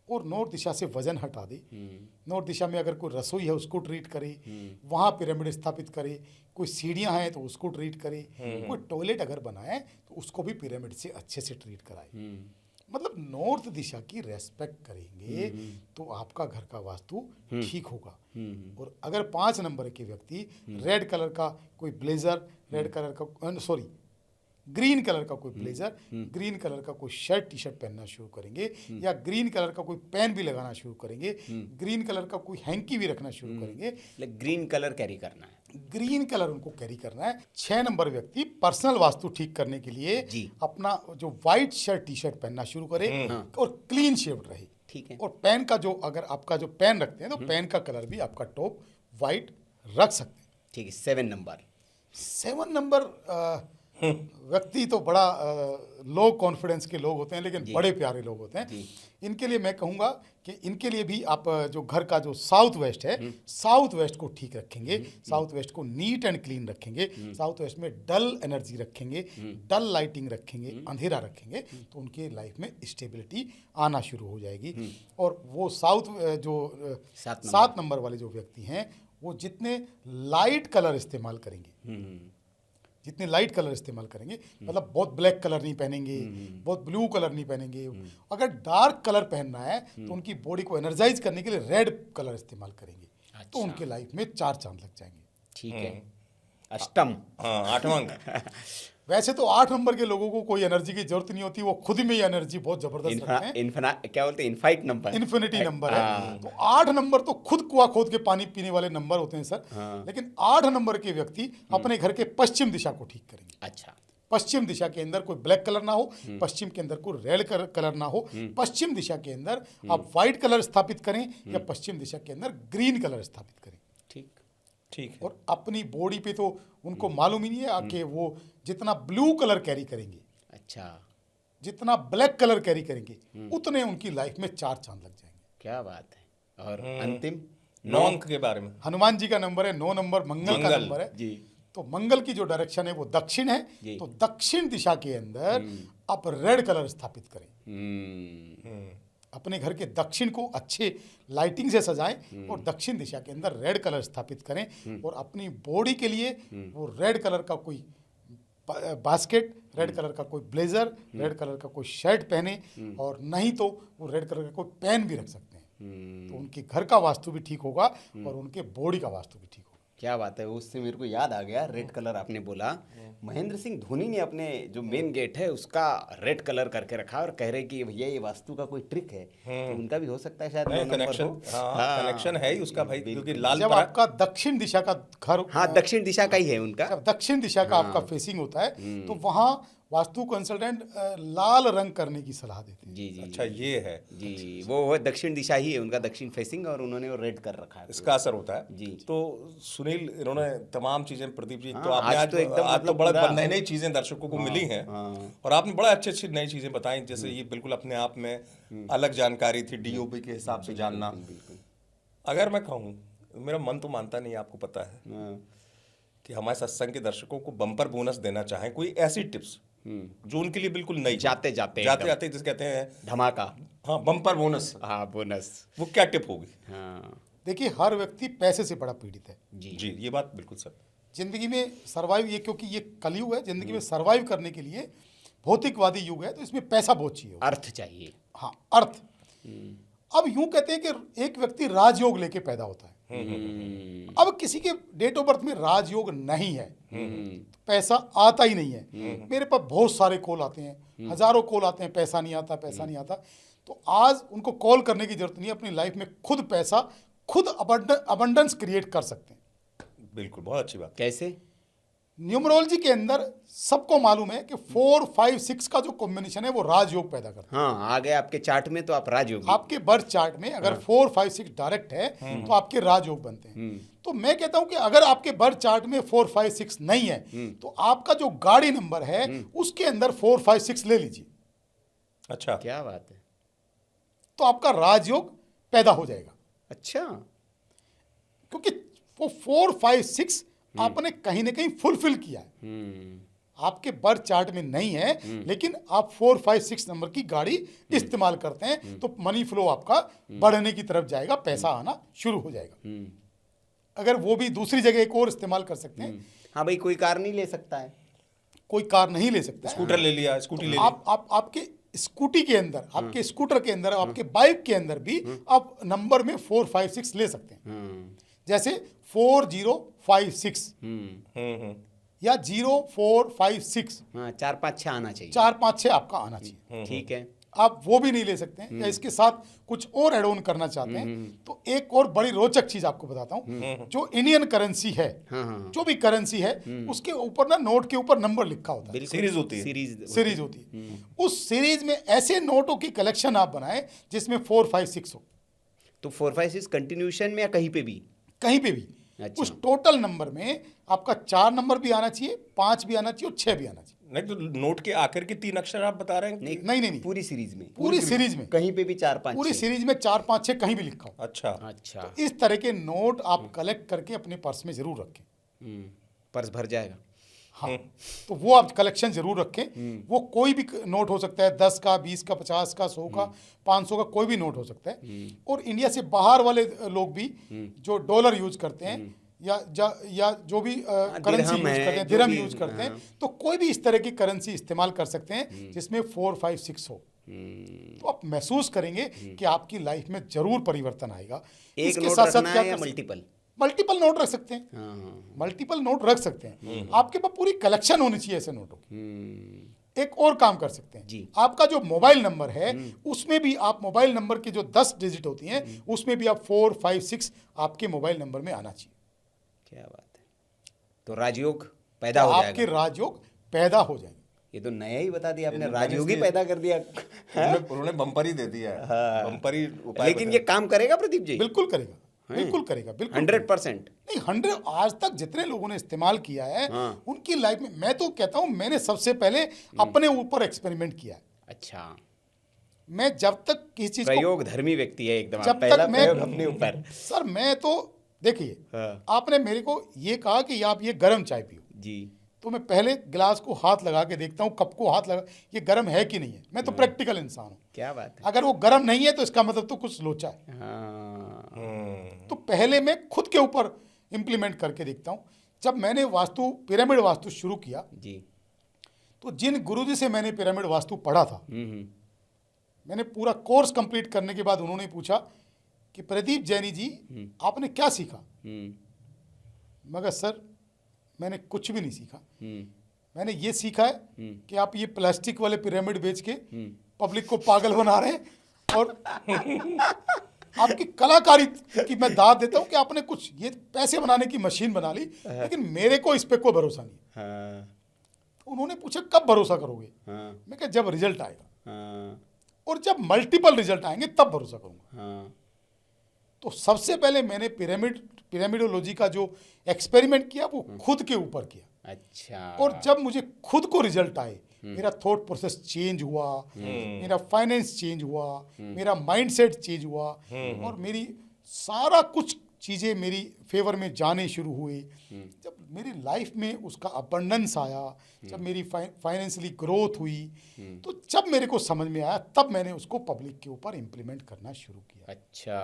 और नॉर्थ दिशा से वजन हटा दे। नॉर्थ दिशा में अगर कोई रसोई है उसको ट्रीट करे, वहाँ पिरामिड स्थापित करे, कोई सीढ़ियाँ हैं तो उसको ट्रीट करे, कोई टॉयलेट अगर बनाए तो उसको भी पिरामिड से अच्छे से ट्रीट कराए। मतलब नॉर्थ दिशा की रेस्पेक्ट करेंगे तो आपका घर का वास्तु ठीक होगा। और अगर 5 नंबर के व्यक्ति रेड कलर का कोई ब्लेजर, रेड कलर का ग्रीन कलर का कोई ब्लेजर, ग्रीन कलर का कोई शर्ट टी शर्ट पहनना शुरू करेंगे, या ग्रीन कलर का कोई पेन भी लगाना शुरू करेंगे, ग्रीन कलर का कोई हैंकी भी रखना शुरू करेंगे, ग्रीन कलर कैरी करना है, ग्रीन कलर उनको कैरी करना है। 6 नंबर व्यक्ति पर्सनल वास्तु ठीक करने के लिए अपना जो व्हाइट शर्ट टी शर्ट पहनना शुरू करे और क्लीन शेव्ड रहे। ठीक है। और पेन का जो, अगर आपका जो पेन रखते हैं तो पेन का कलर भी आपका टॉप व्हाइट रख सकते हैं। ठीक है। 7 नंबर। 7 नंबर व्यक्ति तो बड़ा लो कॉन्फिडेंस के लोग होते हैं, लेकिन बड़े प्यारे लोग होते हैं। इनके लिए मैं कहूँगा कि इनके लिए भी आप जो घर का जो साउथ वेस्ट है, साउथ वेस्ट को ठीक रखेंगे, साउथ वेस्ट को नीट एंड क्लीन रखेंगे, साउथ वेस्ट में डल एनर्जी रखेंगे, डल लाइटिंग रखेंगे, अंधेरा रखेंगे, तो उनके लाइफ में स्टेबिलिटी आना शुरू हो जाएगी। और वो साउथ जो 7 नंबर वाले जो व्यक्ति हैं वो जितने लाइट कलर इस्तेमाल करेंगे, जितने लाइट कलर इस्तेमाल करेंगे, मतलब बहुत ब्लैक कलर नहीं पहनेंगे, बहुत ब्लू कलर नहीं पहनेंगे। अगर डार्क कलर पहनना है तो उनकी बॉडी को एनर्जाइज करने के लिए रेड कलर इस्तेमाल करेंगे। अच्छा। तो उनके लाइफ में 4 चांद लग जाएंगे। ठीक है। अष्टम। हाँ, 8वां अंक। वैसे तो 8 नंबर के लोगों को कोई एनर्जी की जरूरत नहीं होती, वो खुद में ही एनर्जी बहुत जबरदस्त रखते हैं। क्या बोलते हैं, इनफाइट नंबर, इन्फिनिटी नंबर है। तो 8 नंबर तो खुद कुआं खोद के पानी पीने वाले नंबर होते हैं सर। लेकिन 8 नंबर के व्यक्ति अपने घर के पश्चिम दिशा को ठीक करेंगे। अच्छा। पश्चिम दिशा के अंदर कोई ब्लैक कलर ना हो, पश्चिम के अंदर कोई रेड कलर ना हो, पश्चिम दिशा के अंदर आप व्हाइट कलर स्थापित करें या पश्चिम दिशा के अंदर ग्रीन कलर स्थापित करें। ठीक है। और अपनी बॉडी पे तो उनको मालूम ही नहीं है कि वो जितना ब्लू कलर कैरी करेंगे, अच्छा, जितना ब्लैक कलर कैरी करेंगे, उतने उनकी लाइफ में 4 चांद लग जाएंगे। क्या बात है। और अंतिम 9 अंक के बारे में, हनुमान जी का नंबर है 9 नंबर, मंगल का नंबर है जी। तो मंगल की जो डायरेक्शन है वो दक्षिण है, तो दक्षिण दिशा के अंदर आप रेड कलर स्थापित करें। अपने घर के दक्षिण को अच्छे लाइटिंग से सजाएं और दक्षिण दिशा के अंदर रेड कलर स्थापित करें। और अपनी बॉडी के लिए वो रेड कलर का कोई बास्केट, रेड कलर का कोई ब्लेजर, रेड कलर का कोई शर्ट पहने, और नहीं तो वो रेड कलर का कोई पेन भी रख सकते हैं। तो उनके घर का वास्तु भी ठीक होगा और उनके बॉडी का वास्तु भी ठीक होगा। क्या बात है, उससे मेरे को याद आ गया, रेड कलर आपने बोला, महेंद्र सिंह धोनी ने अपने जो मेन गेट है उसका रेड कलर करके रखा और कह रहे कि भैया ये वास्तु का कोई ट्रिक है, तो उनका भी हो सकता है शायद नहीं, 9 नंबर कनेक्शन, हो। हाँ, कनेक्शन है ही उसका भाई, क्योंकि लाल जब आपका दक्षिण दिशा का घर, हाँ, दक्षिण दिशा का ही है उनका। जब दक्षिण दिशा का आपका फेसिंग होता है तो वहाँ वास्तु कंसल्टेंट लाल रंग करने की सलाह देते हैं। जी जी अच्छा ये है, जी, वो दक्षिण दिशा ही है उनका, दक्षिण फेसिंग, और उन्होंने वो रेड कर रखा है। इसका असर होता है जी। तो सुनील, इन्होंने तमाम चीजें, प्रदीप जी, हाँ, तो आपने आज तो एकदम आज तो मतलब बड़ा पूरा- नई नई चीजें दर्शकों को मिली हैं, और आपने बड़ा अच्छी अच्छी नई चीजें बताई, जैसे ये बिल्कुल अपने आप में अलग जानकारी थी, डीओपी के हिसाब से जानना। अगर मैं कहूँ, मेरा मन तो मानता नहीं, आपको पता है, हाँ, कि हमारे सत्संग के दर्शकों को बम्पर बोनस देना चाहें, कोई ऐसी टिप्स जो उनके लिए बिल्कुल नई, जाते जाते जाते जाते जिसे कहते हैं, धमाका। हाँ, बम्पर बोनस, हाँ, बोनस। वो क्या टिप होगी? हाँ देखिए, हर व्यक्ति पैसे से बड़ा पीड़ित है जी जी, ये बात बिल्कुल सर। जिंदगी में सर्वाइव, ये क्योंकि ये कलयुग है, जिंदगी में सर्वाइव करने के लिए भौतिकवादी युग है, तो इसमें पैसा बहुत चाहिए। अर्थ चाहिए। हाँ, अर्थ। अब यूं कहते हैं कि एक व्यक्ति राजयोग लेके पैदा होता है। अब किसी के डेट ऑफ बर्थ में राजयोग नहीं है, तो पैसा आता ही नहीं है। मेरे पास बहुत सारे कॉल आते हैं, हजारों कॉल आते हैं, पैसा नहीं आता, पैसा नहीं आता। तो आज उनको कॉल करने की जरूरत नहीं है, अपनी लाइफ में खुद पैसा, खुद अबंडेंस क्रिएट कर सकते हैं। बिल्कुल, बहुत अच्छी बात। कैसे? न्यूमरोलॉजी के अंदर सबको मालूम है कि 4, 5, 6 का जो कॉम्बिनेशन है वो राजयोग पैदा करता है। हाँ, आ गए आपके चार्ट में तो आप राजयोगी। आपके बर्थ चार्ट में अगर 4, 5, 6 डायरेक्ट है तो आपके राजयोग बनते हैं। तो मैं कहता हूं कि अगर आपके बर्थ चार्ट में 4, 5, 6 नहीं है तो आपका जो गाड़ी नंबर है उसके अंदर 4, 5, 6 ले लीजिए, अच्छा, क्या बात है। तो आपका राजयोग पैदा हो जाएगा। अच्छा, क्योंकि वो 4, 5, 6 आपने कहीं ना कहीं फुलफिल किया है। आपके बर्थ चार्ट में नहीं है, लेकिन आप 4, 5, 6 नंबर की गाड़ी इस्तेमाल करते हैं तो मनी फ्लो आपका बढ़ने की तरफ जाएगा, पैसा आना शुरू हो जाएगा। अगर वो भी दूसरी जगह एक और इस्तेमाल कर सकते हैं। हाँ भाई, कोई कार नहीं ले सकता है। कोई कार नहीं ले सकता है। स्कूटर ले लिया, स्कूटी ले ली, आप आपके स्कूटी के अंदर, आपके स्कूटर के अंदर, आपके बाइक के अंदर भी आप नंबर में 4, 5, 6 ले सकते हैं। जैसे 4056 या 0456, हाँ, 4, 5, 6 आना चाहिए। 4, 5, 6 आपका आना चाहिए। ठीक है। आप वो भी नहीं ले सकते हैं, या इसके साथ कुछ और एड ऑन करना चाहते हैं तो एक और बड़ी रोचक चीज आपको बताता हूँ। जो इंडियन करेंसी है, जो भी करेंसी है, उसके ऊपर ना, नोट के ऊपर नंबर लिखा होता है, बिल्कुल। सीरीज होती है। सीरीज होती है। उस सीरीज में ऐसे नोटों की कलेक्शन आप बनाए जिसमें 4, 5, 6 हो। तो 4, 5, 6 कंटिन्यूशन में या कहीं पे भी? कहीं पे भी। अच्छा। उस टोटल नंबर में आपका 4 नंबर भी आना चाहिए, 5 भी आना चाहिए और 6 भी आना चाहिए। नहीं तो नोट के आखिर के 3 अक्षर आप बता रहे हैं? नहीं, पूरी सीरीज में? पूरी सीरीज में, कहीं पे भी 4, 5, पूरी सीरीज में 4, 5, 6 कहीं भी लिखा हो। अच्छा, अच्छा। इस तरह के नोट आप कलेक्ट करके अपने पर्स में जरूर रखें। पर्स भर जाएगा। हाँ, तो वो आप कलेक्शन जरूर रखें। वो कोई भी नोट हो सकता है, 10 का, 20 का, 50 का, 100 का, 500 का, कोई भी नोट हो सकता है। और इंडिया से बाहर वाले लोग भी जो डॉलर यूज करते हैं या जो भी करेंसी यूज करते हैं, दिरहम यूज करते हैं, तो कोई भी इस तरह की करेंसी इस्तेमाल कर सकते हैं जिसमें 4, 5, 6 हो। तो आप महसूस करेंगे कि आपकी लाइफ में जरूर परिवर्तन आएगा। एक इसके नोट साथ साथ रखना क्या है या कर सकते हैं? मल्टीपल? मल्टीपल नोट रख सकते हैं। हाँ। मल्टीपल नोट रख सकते हैं। आपके पास पूरी कलेक्शन होनी चाहिए ऐसे नोटों की। एक और काम कर सकते हैं जी। आपका जो मोबाइल नंबर है उसमें भी आप मोबाइल नंबर की जो 10 डिजिट होती हैं उसमें भी आप 4, 5, 6 आपके मोबाइल नंबर में आना चाहिए। क्या बात है। तो राजयोग पैदा तो हो आपके जाएगा। राजयोग पैदा हो जाएंगे। ये तो नया ही बता दिया आपने, राजयोगी पैदा कर दिया। उन्होंने बम्पर ही दे दिया है, बम्पर ही उपाय लेकिन ये काम करेगा प्रदीप जी? बिल्कुल करेगा, बिल्कुल करेगा, बिल्कुल 100%? नहीं, 100 आज तक जितने लोगों ने इस्तेमाल किया है उनकी लाइफ में, मैं तो कहता हूं मैंने सबसे पहले अपने ऊपर एक्सपेरिमेंट किया है। अच्छा, मैं जब तक किसी चीज को, प्रयोग धर्मी व्यक्ति है एकदम। जब पहला तक मैं प्रयोग अपने ऊपर। सर, मैं तो देखिए, हाँ। आपने मेरे को ये कहा कि आप ये गर्म चाय पियो, जी। तो मैं पहले गिलास को हाथ लगा के देखता हूँ, कप को हाथ लगा, ये गर्म है कि नहीं है। मैं तो प्रैक्टिकल इंसान हूँ। क्या बात है। अगर वो गर्म नहीं है तो इसका मतलब तो कुछ लोचा है। हाँ। तो पहले मैं खुद के ऊपर इंप्लीमेंट करके देखता हूँ। जब मैंने वास्तु, पिरामिड वास्तु शुरू किया, जी। तो जिन गुरुजी से मैंने पिरामिड वास्तु पढ़ा था, मैंने पूरा कोर्स कंप्लीट करने के बाद उन्होंने पूछा कि प्रदीप जैनी जी, आपने क्या सीखा? मगर सर मैंने कुछ भी नहीं सीखा। मैंने ये सीखा है कि आप ये प्लास्टिक वाले पिरामिड बेच के पब्लिक को पागल बना रहे हैं और आपकी कलाकारी की मैं दाद देता हूँ कि आपने कुछ ये पैसे बनाने की मशीन बना ली, लेकिन मेरे को इस पे कोई भरोसा नहीं। हाँ, उन्होंने पूछा कब भरोसा करोगे? हाँ, मैं कहा जब रिजल्ट आएगा, हाँ, और जब मल्टीपल रिजल्ट आएंगे तब भरोसा करूंगा। हाँ, तो सबसे पहले मैंने पिरामिडोलॉजी का जो एक्सपेरिमेंट किया वो खुद के ऊपर किया। अच्छा। और जब मुझे खुद को रिजल्ट आए, मेरा थॉट प्रोसेस चेंज हुआ, मेरा फाइनेंस चेंज हुआ, मेरा माइंडसेट चेंज हुआ, और मेरी सारा कुछ चीज़ें मेरी फेवर में जाने शुरू हुई। जब मेरी लाइफ में उसका अबंडेंस आया, जब मेरी फाइनेंशियली ग्रोथ हुई, तो जब मेरे को समझ में आया तब मैंने उसको पब्लिक के ऊपर इम्प्लीमेंट करना शुरू किया। अच्छा।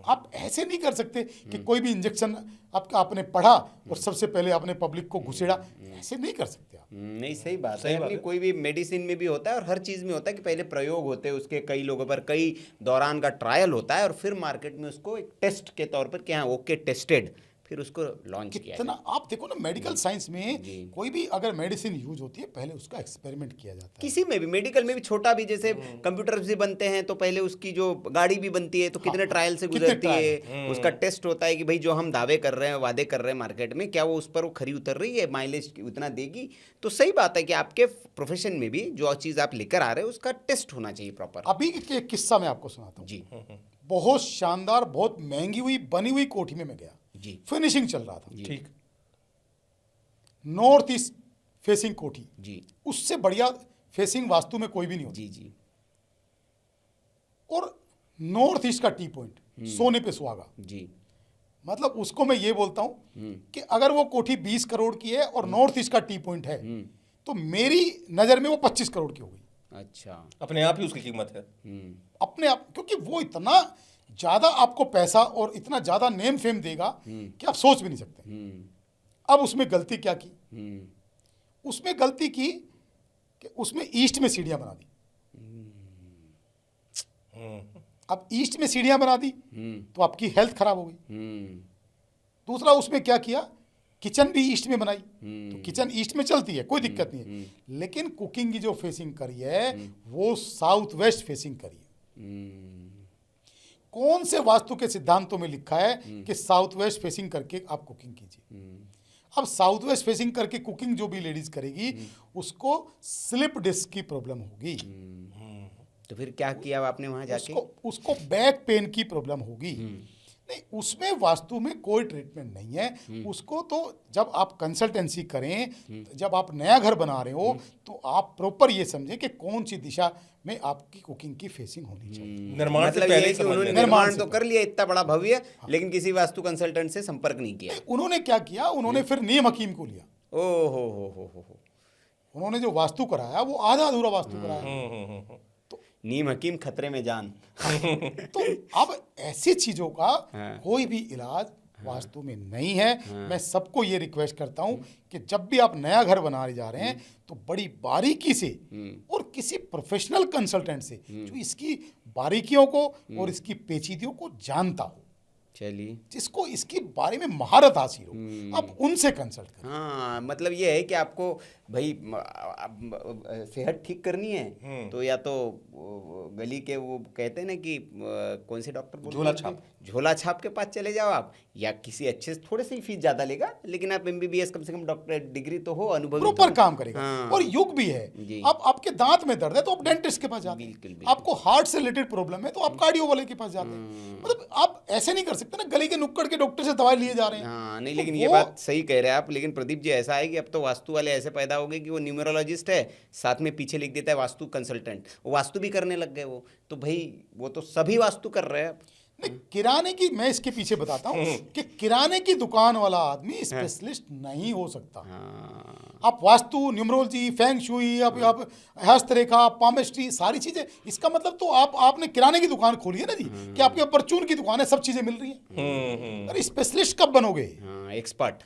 आप ऐसे नहीं कर सकते कि कोई भी इंजेक्शन आपने पढ़ा और सबसे पहले आपने पब्लिक को घुसेड़ा, ऐसे नहीं कर सकते आप। नहीं, सही बात है। अपनी कोई भी मेडिसिन में भी होता है और हर चीज़ में होता है कि पहले प्रयोग होते हैं उसके, कई लोगों पर कई दौरान का ट्रायल होता है और फिर मार्केट में उसको एक टेस्ट के तौर पर कि हाँ ओके टेस्टेड, फिर उसको लॉन्च किया कितना आप देखो ना, मेडिकल साइंस में कोई भी अगर मेडिसिन यूज होती है पहले उसका एक्सपेरिमेंट किया जाता है। किसी में भी, मेडिकल में भी, छोटा भी, जैसे कंप्यूटर्स भी बनते हैं तो पहले उसकी जो गाड़ी भी बनती है तो कितने ट्रायल से गुजरती है, उसका टेस्ट होता है कि भाई जो हम दावे कर रहे हैं, वादे कर रहे हैं मार्केट में, क्या वो उस पर वो खरी उतर रही है, माइलेज उतना देगी। तो सही बात है कि आपके प्रोफेशन में भी जो चीज़ आप लेकर आ रहे हैं उसका टेस्ट होना चाहिए प्रॉपर। अभी के किस्सा मैं आपको सुनाता हूँ जी। बहुत शानदार, बहुत महंगी हुई बनी हुई कोठी में मैं गया जी। फिनिशिंग चल रहा था। ठीक। नॉर्थ ईस्ट फेसिंग कोठी, जी उससे बढ़िया फेसिंग वास्तु में कोई भी नहीं होती। जी जी। और नॉर्थ ईस्ट का टी पॉइंट सोने पे सुहागा। जी। मतलब उसको मैं ये बोलता हूं कि अगर वो कोठी 20 करोड़ की है और नॉर्थ ईस्ट का टी पॉइंट है तो मेरी नज़र में वो 25 करोड़ की हो गई। अच्छा। अपने आप ही उसकी कीमत है। अपने आप, क्योंकि वो इतना ज़्यादा आपको पैसा और इतना ज़्यादा नेम फेम देगा कि आप सोच भी नहीं सकते। अब उसमें गलती क्या की? उसमें गलती की कि उसमें ईस्ट में सीढ़ियां बना दी। अब ईस्ट में सीढ़ियां बना दी तो आपकी हेल्थ खराब हो गई। दूसरा उसमें क्या किया, किचन भी ईस्ट में बनाई, तो किचन ईस्ट में चलती है, कोई दिक्कत नहीं है, लेकिन कुकिंग की जो फेसिंग करी है वो साउथ वेस्ट फेसिंग करी है। कौन से वास्तु के सिद्धांतों में लिखा है कि साउथ वेस्ट फेसिंग करके आप कुकिंग कीजिए? अब साउथ वेस्ट फेसिंग करके कुकिंग जो भी लेडीज करेगी उसको स्लिप डिस्क की प्रॉब्लम होगी। तो फिर क्या किया आपने वहां जाके? उसको बैक पेन की प्रॉब्लम होगी। नहीं, उसमें वास्तु में कोई ट्रीटमेंट नहीं है। उसको तो जब आप कंसल्टेंसी करें, जब आप नया घर बना रहे हो तो आप प्रॉपर ये समझें कि कौन सी दिशा में आपकी कुकिंग की फेसिंग होनी चाहिए। निर्माण से मतलब पहले ये ही कि समझ उन्होंने लेना। निर्माण तो कर लिया इतना बड़ा भव्य, लेकिन किसी वास्तु कंसल्टेंट से संपर्क नहीं किया। उन्होंने क्या किया, उन्होंने फिर नीम हकीम को लिया। ओ हो। उन्होंने जो वास्तु कराया वो आधा अधूरा वास्तु कराया। नीम हकीम खतरे में जान। तो अब ऐसी चीजों का कोई भी इलाज वास्तु में नहीं है। मैं सबको ये रिक्वेस्ट करता हूं कि जब भी आप नया घर बनाने जा रहे हैं तो बड़ी बारीकी से और किसी प्रोफेशनल कंसल्टेंट से जो इसकी बारीकियों को और इसकी पेचीदगियों को जानता हो, चलिए, जिसको इसके बारे में महारत हासिल हो, आप उनसे कंसल्ट करें। हाँ, मतलब ये है कि आपको भाई सेहत ठीक करनी है तो या तो गली के वो कहते हैं ना कि कौन से डॉक्टर बोलते झोला हैं? छाप। झोला छाप के पास चले जाओ आप, या किसी अच्छे से, थोड़े से ही फीस ज़्यादा लेगा लेकिन आप MBBS कम से कम डॉक्टर डिग्री तो हो, अनुभवी तो प्रॉपर हो। काम करेगा। हाँ। और युग भी है। जी। आप आपके दांत में दर्द है तो आप डेंटिस्ट के पास जाते बिल्कुल, हैं। बिल्कुल। आपको हार्ट से रिलेटेड प्रॉब्लम है तो आप कार्डियो वाले के पास जाते हैं। मतलब आप ऐसे नहीं कर सकते ना गली के नुक्कड़ के डॉक्टर से दवाई लिए जा रहे हैं। हाँ, नहीं, तो लेकिन ये वो- बात सही कह रहे हैं आप। लेकिन प्रदीप जी, ऐसा है कि अब तो वास्तु वाले ऐसे पैदा हो गए कि वो न्यूमरोलॉजिस्ट है, साथ में पीछे लिख देता है वास्तु कंसल्टेंट, वो वास्तु भी करने लग गए। वो तो भाई वो तो सभी वास्तु कर रहे हैं अब। नहीं, किराने की, मैं इसके पीछे बताता हूँ कि किराने की दुकान वाला आदमी स्पेशलिस्ट नहीं हो सकता। हाँ, आप वास्तु, न्यूमरोलॉजी, फेंग शुई, आप हस्तरेखा, पामेस्ट्री, सारी चीजें, इसका मतलब तो आपने किराने की दुकान खोली है ना जी, कि आपके परचून की दुकान है, सब चीजें मिल रही हैं। अरे स्पेशलिस्ट कब बनोगे? हाँ, एक्सपर्ट।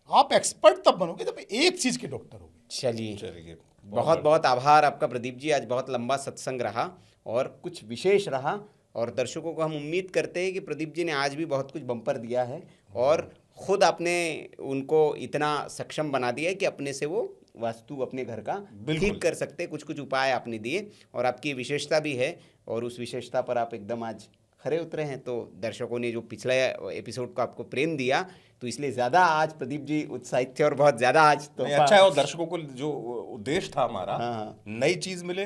आप एक्सपर्ट तब बनोगे जब एक चीज के डॉक्टर होगे। चलिए, बहुत बहुत आभार आपका प्रदीप जी। आज बहुत लंबा सत्संग रहा और कुछ विशेष रहा, और दर्शकों को हम उम्मीद करते हैं कि प्रदीप जी ने आज भी बहुत कुछ बम्पर दिया है और खुद आपने उनको इतना सक्षम बना दिया है कि अपने से वो वास्तु अपने घर का ठीक कर सकते, कुछ कुछ उपाय आपने दिए और आपकी विशेषता भी है और उस विशेषता पर आप एकदम आज खरे उतरे हैं। तो दर्शकों ने जो पिछले एपिसोड को आपको प्रेम दिया तो इसलिए ज़्यादा आज प्रदीप जी उत्साहित थे और बहुत ज़्यादा आज तो अच्छा है। और दर्शकों को जो उद्देश्य था हमारा, नई चीज मिले,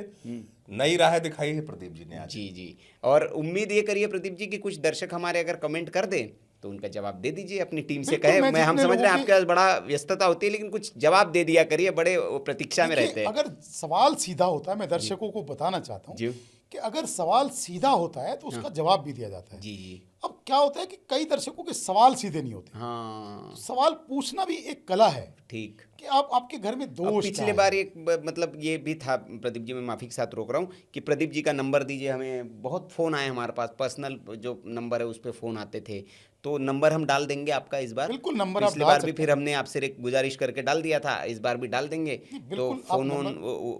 नई राह दिखाई है प्रदीप जी ने आज। जी जी। और उम्मीद ये करिए प्रदीप जी कि कुछ दर्शक हमारे अगर कमेंट कर दें तो उनका जवाब दे दीजिए, अपनी टीम से कहे। हम समझ रहे हैं आपके पास बड़ा व्यस्तता होती है, लेकिन कुछ जवाब दे दिया करिए, बड़े प्रतीक्षा में रहते हैं। अगर सवाल सीधा होता है, मैं दर्शकों को बताना चाहता हूँ कि अगर सवाल सीधा होता है तो उसका जवाब भी दिया जाता है। जी जी। अब क्या होता है कि कई दर्शकों के सवाल सीधे नहीं होते। हाँ, सवाल पूछना भी एक कला है। ठीक। कि आपके घर में दोष पिछले बार एक मतलब ये भी था प्रदीप जी, मैं माफ़ी के साथ रोक रहा हूँ कि प्रदीप जी का नंबर दीजिए, हमें बहुत फ़ोन आए हमारे पास, पर्सनल जो नंबर है उस पर फ़ोन आते थे, तो नंबर हम डाल देंगे आपका इस बार। बिल्कुल, नंबर आप पिछले बार भी फिर हमने आपसे एक गुजारिश करके डाल दिया था, इस बार भी डाल देंगे। तो फ़ोन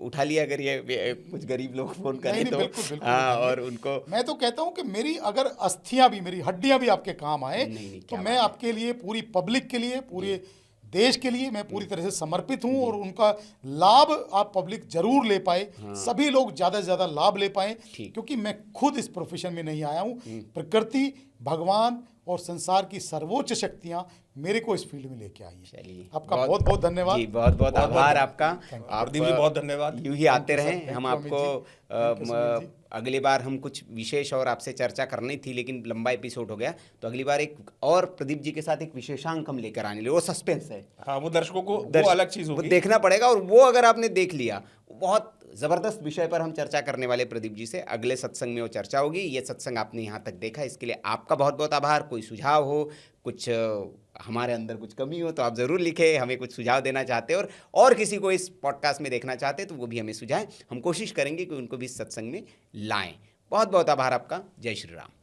उठा लिया करिए, कुछ गरीब लोग फ़ोन करें तो। हाँ, और उनको मैं तो कहता हूँ कि मेरी अगर अस्थियाँ भी, मेरी हड्डियाँ भी आपके काम आए तो मैं आपके लिए, पूरी पब्लिक के लिए, पूरे देश के लिए मैं पूरी तरह से समर्पित हूं और उनका लाभ आप पब्लिक जरूर ले पाए। सभी लोग ज़्यादा से ज़्यादा लाभ ले पाए, क्योंकि मैं खुद इस प्रोफेशन में नहीं आया हूं। प्रकृति, भगवान और संसार की सर्वोच्च शक्तियां मेरे को इस फील्ड में लेके आई है। चलिए, आपका बहुत बहुत धन्यवाद जी, बहुत बहुत आभार आपका। प्रदीप जी बहुत धन्यवाद। यूं ही आते रहें, हम आपको अगली बार हम कुछ विशेष और आपसे चर्चा करनी थी, लेकिन लंबा एपिसोड हो गया, तो अगली बार एक और प्रदीप जी के साथ एक विशेषांक हम लेकर आने लिए, वो सस्पेंस है। हाँ, वो दर्शकों को वो अलग चीज होगी, वो देखना पड़ेगा। और वो अगर आपने देख लिया, बहुत ज़बरदस्त विषय पर हम चर्चा करने वाले प्रदीप जी से, अगले सत्संग में वो चर्चा होगी। ये सत्संग आपने यहाँ तक देखा, इसके लिए आपका बहुत बहुत आभार। कोई सुझाव हो, कुछ हमारे अंदर कुछ कमी हो तो आप ज़रूर लिखें, हमें कुछ सुझाव देना चाहते हो और किसी को इस पॉडकास्ट में देखना चाहते तो वो भी हमें सुझाएं, हम कोशिश करेंगे कि उनको भी इस सत्संग में लाएं। बहुत बहुत आभार आपका। जय श्री राम।